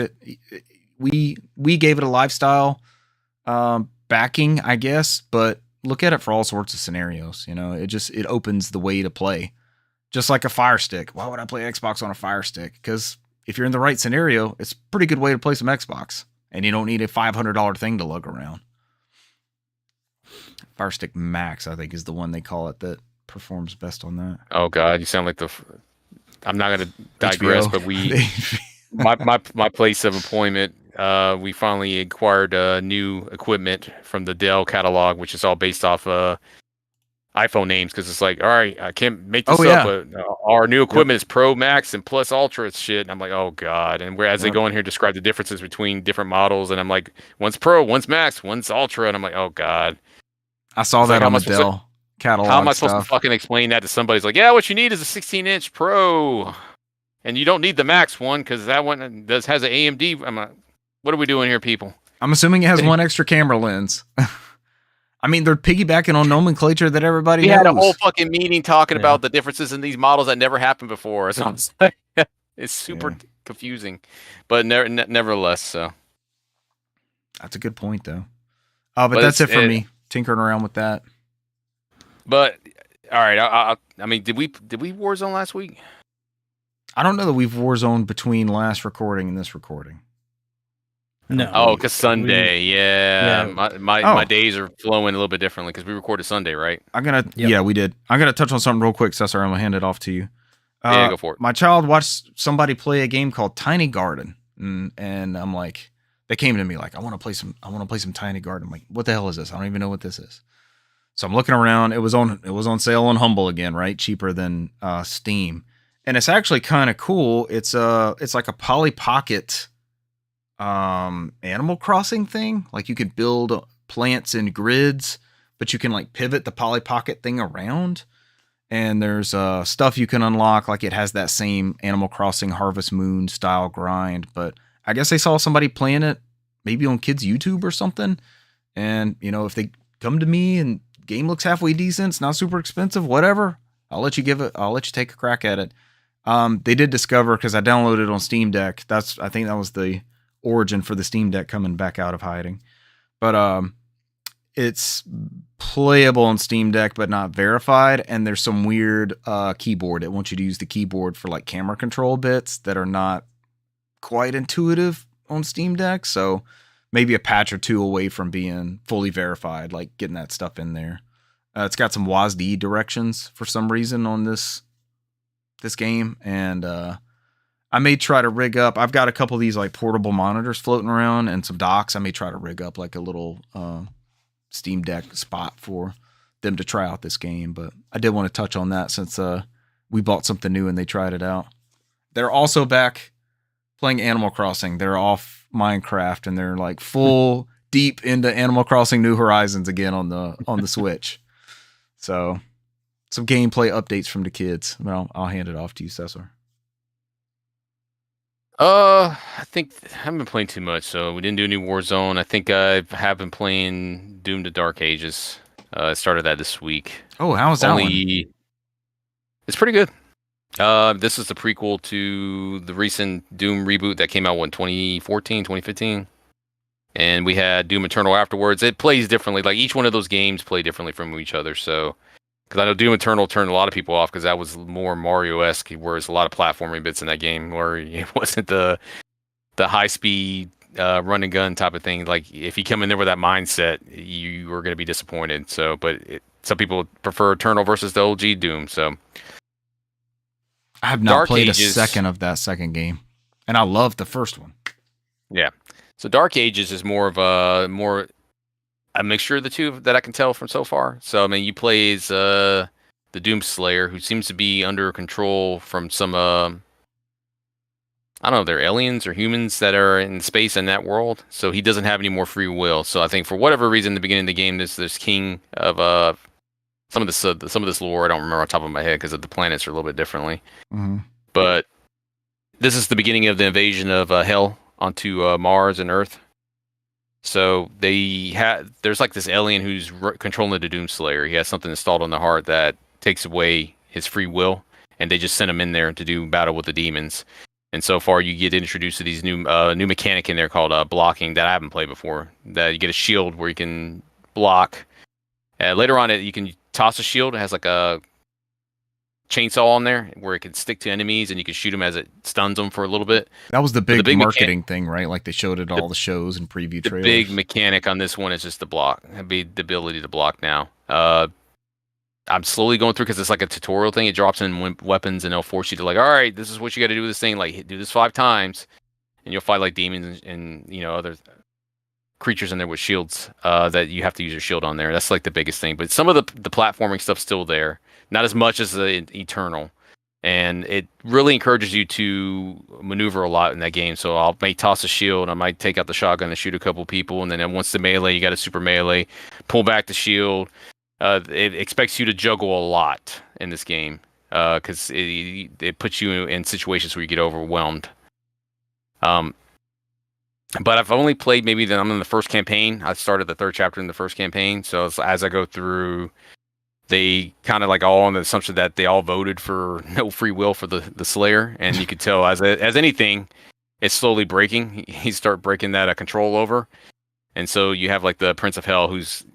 we gave it a lifestyle backing, I guess, but look at it for all sorts of scenarios. You know, it opens the way to play. Just like a Fire Stick. Why would I play Xbox on a Fire Stick? Because if you're in the right scenario, it's a pretty good way to play some Xbox. And you don't need a $500 thing to lug around. Fire Stick Max, I think, is the one they call it that performs best on that. Oh God, you sound like I'm not going to digress, but my place of employment, we finally acquired new equipment from the Dell catalog, which is all based off iPhone names, because it's like, all right, I can't make this up, but our new equipment is Pro, Max, and Plus Ultra shit. And I'm like, oh God. And whereas they go in here and describe the differences between different models, and I'm like, one's Pro, one's Max, one's Ultra, and I'm like, oh God. I saw that on the Dell catalog. How am I supposed to fucking explain that to somebody? It's like, yeah, what you need is a 16-inch Pro, and you don't need the Max one because that one has an AMD. I'm like, what are we doing here, people? I'm assuming it has one extra camera lens. I mean, they're piggybacking on nomenclature that everybody knows. We had a whole fucking meeting talking about the differences in these models that never happened before. So it's super confusing, but nevertheless, so. That's a good point, though. But that's it for me. Tinkering around with that. But all right, I mean, did we Warzone last week? I don't know that we've Warzone between last recording and this recording. No. Oh, because Sunday, my days are flowing a little bit differently because we recorded Sunday, right? Yeah, we did. I'm gonna touch on something real quick, Cesar. I'm gonna hand it off to you. Yeah, go for it. My child watched somebody play a game called Tiny Garden, and I'm like, they came to me like, I want to play some Tiny Garden. I'm like, what the hell is this? I don't even know what this is. So I'm looking around. It was on sale on Humble again, right? Cheaper than Steam, and it's actually kind of cool. It's like a Polly Pocket Animal Crossing thing. Like you could build plants in grids, but you can like pivot the Polly Pocket thing around. And there's stuff you can unlock. Like it has that same Animal Crossing Harvest Moon style grind, but I guess they saw somebody playing it maybe on kids' YouTube or something. And, you know, if they come to me and game looks halfway decent, it's not super expensive, whatever, I'll let you take a crack at it. They did discover, because I downloaded it on Steam Deck. I think that was the origin for the Steam Deck coming back out of hiding. But it's playable on Steam Deck, but not verified. And there's some weird keyboard. It wants you to use the keyboard for like camera control bits that are not quite intuitive on Steam Deck, so maybe a patch or two away from being fully verified, like getting that stuff in there. It's got some WASD directions for some reason on this this game, and I may try to rig up. I've got a couple of these like portable monitors floating around and some docks. I may try to rig up like a little Steam Deck spot for them to try out this game. But I did want to touch on that since we bought something new and they tried it out. They're also back playing Animal Crossing. They're off Minecraft and they're like full deep into Animal Crossing New Horizons again on the Switch. So some gameplay updates from the kids. Well, I'll hand it off to you, Cesar. I think I haven't been playing too much, so we didn't do any Warzone. I think I have been playing Doom: The Dark Ages. I started that this week. Oh, how's that one? It's pretty good. This is the prequel to the recent Doom reboot that came out in 2014, 2015. And we had Doom Eternal afterwards. It plays differently. Like each one of those games play differently from each other. So, because I know Doom Eternal turned a lot of people off because that was more Mario-esque, whereas a lot of platforming bits in that game where it wasn't the high-speed run and gun type of thing. Like if you come in there with that mindset, you are going to be disappointed. So, but some people prefer Eternal versus the OG Doom. So, I have not played a second of that second game, and I love the first one. Yeah. So Dark Ages is more of a mixture of the two that I can tell from so far. So I mean, you play as the Doom Slayer, who seems to be under control from some I don't know, they're aliens or humans that are in space in that world. So he doesn't have any more free will. So I think for whatever reason, in the beginning of the game, this king of some of this lore I don't remember on top of my head because the planets are a little bit differently. Mm-hmm. But this is the beginning of the invasion of Hell onto Mars and Earth. So there's like this alien who's controlling the Doomslayer. He has something installed on the heart that takes away his free will, and they just send him in there to do battle with the demons. And so far, you get introduced to these new mechanic in there called blocking that I haven't played before. That you get a shield where you can block. Later on, you can toss a shield. It has like a chainsaw on there where it can stick to enemies and you can shoot them as it stuns them for a little bit. That was the big marketing thing, right? Like they showed it all the shows and preview trailers. The big mechanic on this one is just the block. It'd be the ability to block now. I'm slowly going through because it's like a tutorial thing. It drops in weapons and it'll force you to like, all right, this is what you got to do with this thing. Like do this 5 times and you'll fight like demons and other creatures in there with shields that you have to use your shield on there. That's like the biggest thing. But some of the platforming stuff's still there. Not as much as the Eternal. And it really encourages you to maneuver a lot in that game. So I may toss a shield, I might take out the shotgun and shoot a couple people, and then once the melee, you got a super melee, pull back the shield. It expects you to juggle a lot in this game because it puts you in situations where you get overwhelmed. But I've only played I'm in the first campaign. I started the 3rd chapter in the first campaign. So as I go through, they kind of like all on the assumption that they all voted for no free will for the Slayer. And you could tell as anything, it's slowly breaking. You start breaking that control over. And so you have like the Prince of Hell who's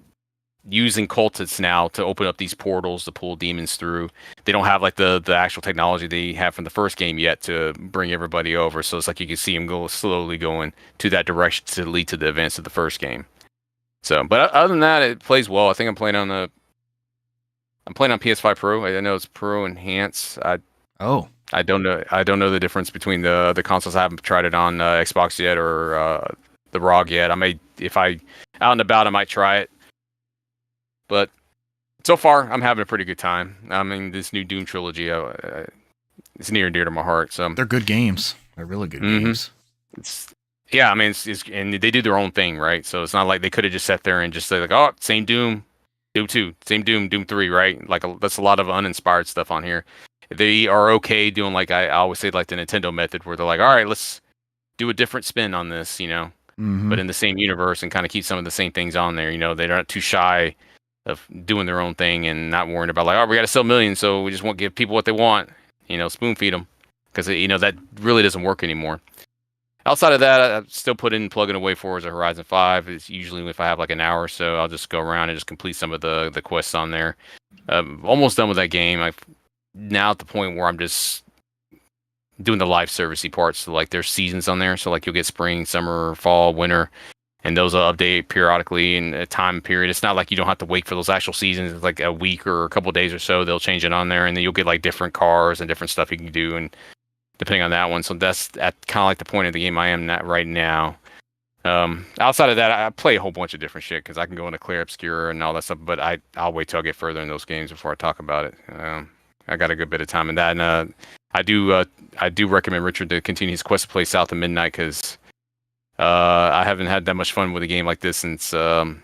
using cultists now to open up these portals to pull demons through. They don't have like the actual technology they have from the first game yet to bring everybody over. So it's like you can see them slowly going to that direction to lead to the events of the first game. So, but other than that, it plays well. I think I'm playing on PS5 Pro. I know it's Pro Enhance. I don't know the difference between the consoles. I haven't tried it on Xbox yet or the ROG yet. I may, if I out and about, I might try it. But so far, I'm having a pretty good time. I mean, this new Doom trilogy, it's near and dear to my heart. So they're good games. They're really good games. I mean, and they do their own thing, right? So it's not like they could have just sat there and just say like, oh, same Doom. Doom 2, same Doom 3, right? Like that's a lot of uninspired stuff on here. They are okay doing like I always say like the Nintendo method where they're like, all right, let's do a different spin on this, but in the same universe and kind of keep some of the same things on there. They're not too shy of doing their own thing and not worrying about like, oh, we got to sell millions, so we just won't give people what they want, spoon feed them because that really doesn't work anymore. Outside of that, I still plugging away Forza Horizon 5. It's usually if I have like an hour or so, I'll just go around and just complete some of the quests on there. Almost done with that game. I'm now at the point where I'm just doing the live servicey parts. So like there's seasons on there. So like you'll get spring, summer, fall, winter. and those will update periodically in a time period. It's not like you don't have to wait for those actual seasons. It's like a week or a couple of days or so. They'll change it on there, and then you'll get like different cars and different stuff you can do, and depending on that one. So that's at kind of like the point of the game I am at right now. Outside of that, I play a whole bunch of different shit because I can go into Clear Obscura and all that stuff. But I'll wait till I get further in those games before I talk about it. I got a good bit of time in that, and I do recommend Richard to continue his quest to play South of Midnight because I haven't had that much fun with a game like this since Sands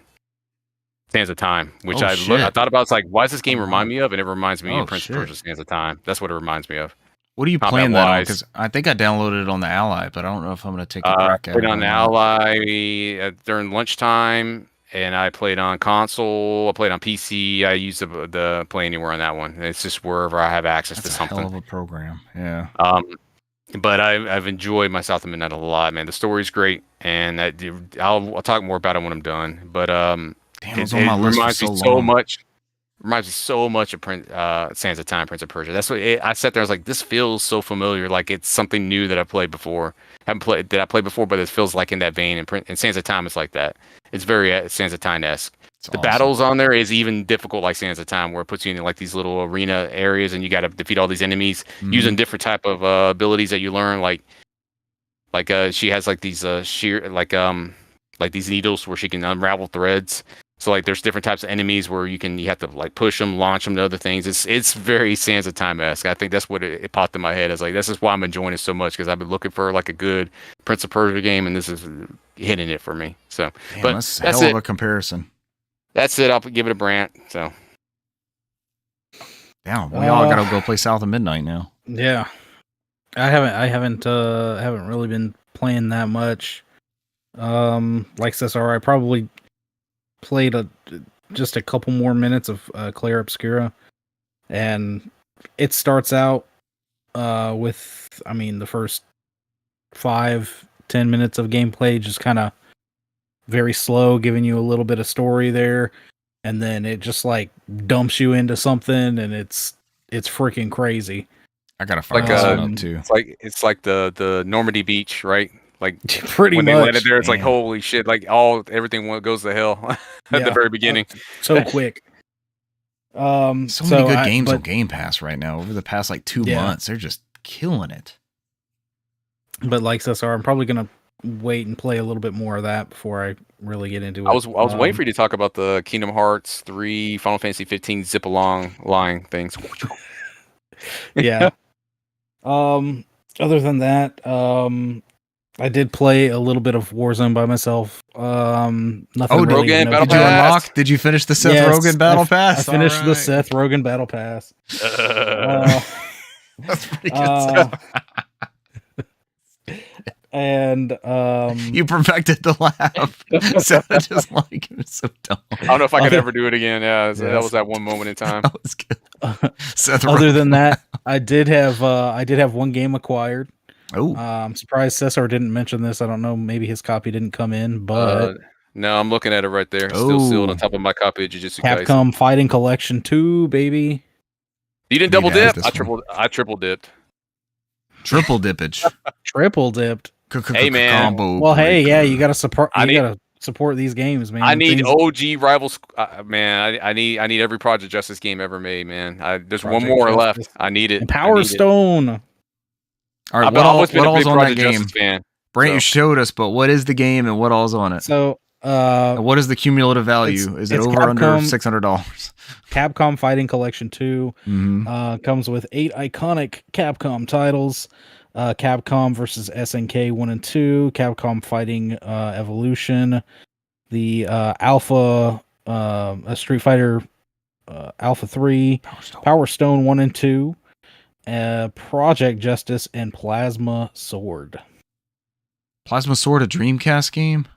of Time, which I thought about. It's like, why does this game remind me of? And it reminds me of Prince of Persia: Sands of Time. That's what it reminds me of. What are you playing that on? Because I think I downloaded it on the Ally, but I don't know if I'm going to take a crack at it. I played on the Ally during lunchtime, and I played on console. I played on PC. I used the Play Anywhere on that one. It's just wherever I have access to something. Hell of a program, yeah. But I've enjoyed my South of Midnight a lot, man. The story's great, and I'll talk more about it when I'm done. But it reminds me so much. Reminds me so much of Sands of Time, Prince of Persia. That's what I sat there. I was like, this feels so familiar, like it's something new that I played before. Haven't played that I played before, but it feels like in that vein. And Sands of Time is like that. It's very Sands of Time-esque. The battles on there is even difficult, like Sands of Time, where it puts you in like these little arena areas, and you got to defeat all these enemies using different type of abilities that you learn. Like she has like these sheer like these needles where she can unravel threads. So like there's different types of enemies where you have to like push them, launch them to other things. It's very Sands of Time-esque. I think that's what it popped in my head. It's like, this is why I'm enjoying it so much, because I've been looking for like a good Prince of Persia game, and this is hitting it for me. So, but that's hell of a comparison. That's it. I'll give it a Brant. So, yeah, we all gotta go play South of Midnight now. Yeah, I haven't really been playing that much. Like Cesar, I probably played just a couple more minutes of Clair Obscura, and it starts out with, the first 5-10 minutes of gameplay just kind of very slow, giving you a little bit of story there, and then it just like dumps you into something, and it's freaking crazy. I gotta find this one up too. It's like the Normandy Beach, right? Like pretty when much. they landed there, it's like, holy shit! Like everything goes to hell at the very beginning. So quick. So many good games on Game Pass right now. Over the past like 2 months, they're just killing it. But like Cesar, I'm probably gonna wait and play a little bit more of that before I really get into it. I was waiting for you to talk about the Kingdom Hearts 3, Final Fantasy 15 zip along line things. Yeah. Other than that, I did play a little bit of Warzone by myself. Nothing. Rogan Battle Pass. Did you finish the Seth Rogen Battle Pass? I finished the Seth Rogen Battle Pass. That's pretty good stuff. And you perfected the laugh. So I just like it was so dumb. I don't know if I could ever do it again. Yeah, that was that one moment in time. That was good. Other than that, I did have one game acquired. Oh, I'm surprised Cesar didn't mention this. I don't know. Maybe his copy didn't come in, but no, I'm looking at it right there. Still sealed on top of my copy of Jujutsu Kaisen. Capcom Fighting Collection 2, baby. You didn't double dip? I triple dipped. Triple dippage. Triple dipped. Hey man. Combo well, hey, yeah, you gotta support. Gotta support these games, man. I need OG rivals, man. I need every Project Justice game ever made, man. There's one more left. I need it. And Power Stone. All right, what all's on that game? Brant, you showed us, but what is the game and what all's on it? So, what is the cumulative value? Is it over under $600? Capcom Fighting Collection 2 comes with 8 iconic Capcom titles. Capcom versus SNK 1 and 2, Capcom Fighting Evolution, the Alpha Street Fighter Alpha 3, Power Stone 1 and 2, Project Justice, and Plasma Sword. Plasma Sword, a Dreamcast game?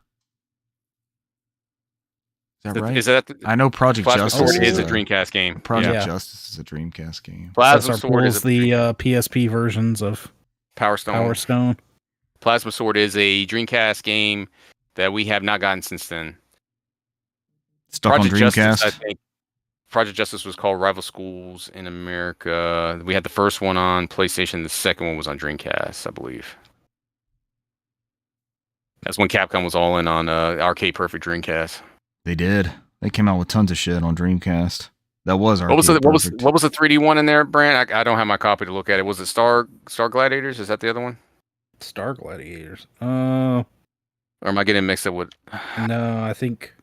Is that right? Is that I know Project Justice is a Dreamcast game. Project Justice is a Dreamcast game. Plasma Sword is the PSP versions of Power Stone. Plasma Sword is a Dreamcast game that we have not gotten since then. Stuck on Dreamcast? Justice, I think Project Justice was called Rival Schools in America. We had the first one on PlayStation. The second one was on Dreamcast, I believe. That's when Capcom was all in on Arcade Perfect Dreamcast. They did. They came out with tons of shit on Dreamcast. That was What was the 3D one in there, Brant? I don't have my copy to look at it. Was it Star Gladiators? Is that the other one? Star Gladiators. Or am I getting mixed up with? No, I think.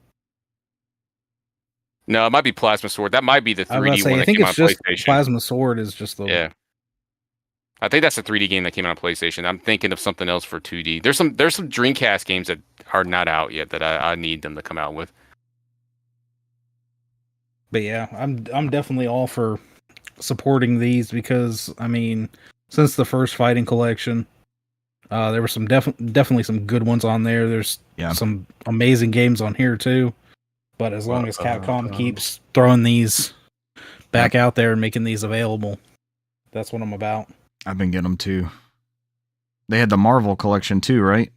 No, it might be Plasma Sword. That might be the 3D one. I think it's just Plasma Sword is just the. Yeah. I think that's the 3D game that came out on PlayStation. I'm thinking of something else for 2D. There's some Dreamcast games that are not out yet that I need them to come out with. But yeah, I'm definitely all for supporting these because I mean, since the first Fighting Collection, there were some definitely some good ones on there. There's some amazing games on here too. But as long as Capcom keeps throwing these back out there and making these available, that's what I'm about. I've been getting them too. They had the Marvel collection too, right?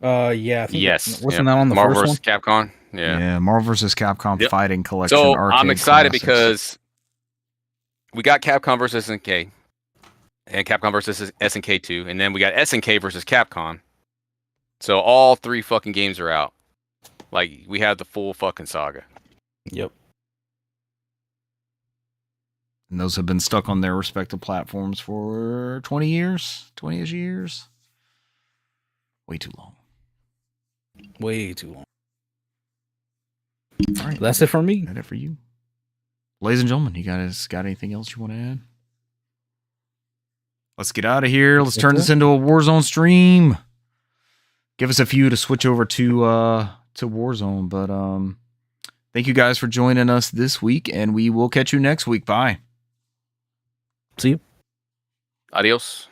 Yeah. I think yes. Wasn't that on the Marvel first vs. one? Capcom? Yeah. Yeah, Marvel vs. Capcom Fighting Collection. So I'm excited classics. because we got Capcom versus SNK and Capcom versus SNK 2, and then we got SNK versus Capcom. So all 3 fucking games are out. Like, we have the full fucking saga. Yep. And those have been stuck on their respective platforms for 20 years? 20-ish years? Way too long. Way too long. All right. That's it for me. That's it for you. Ladies and gentlemen, you guys got anything else you want to add? Let's get out of here. Let's turn this into a Warzone stream. Give us a few to switch over to Warzone. But thank you guys for joining us this week, and we will catch you next week. Bye. See you. Adios.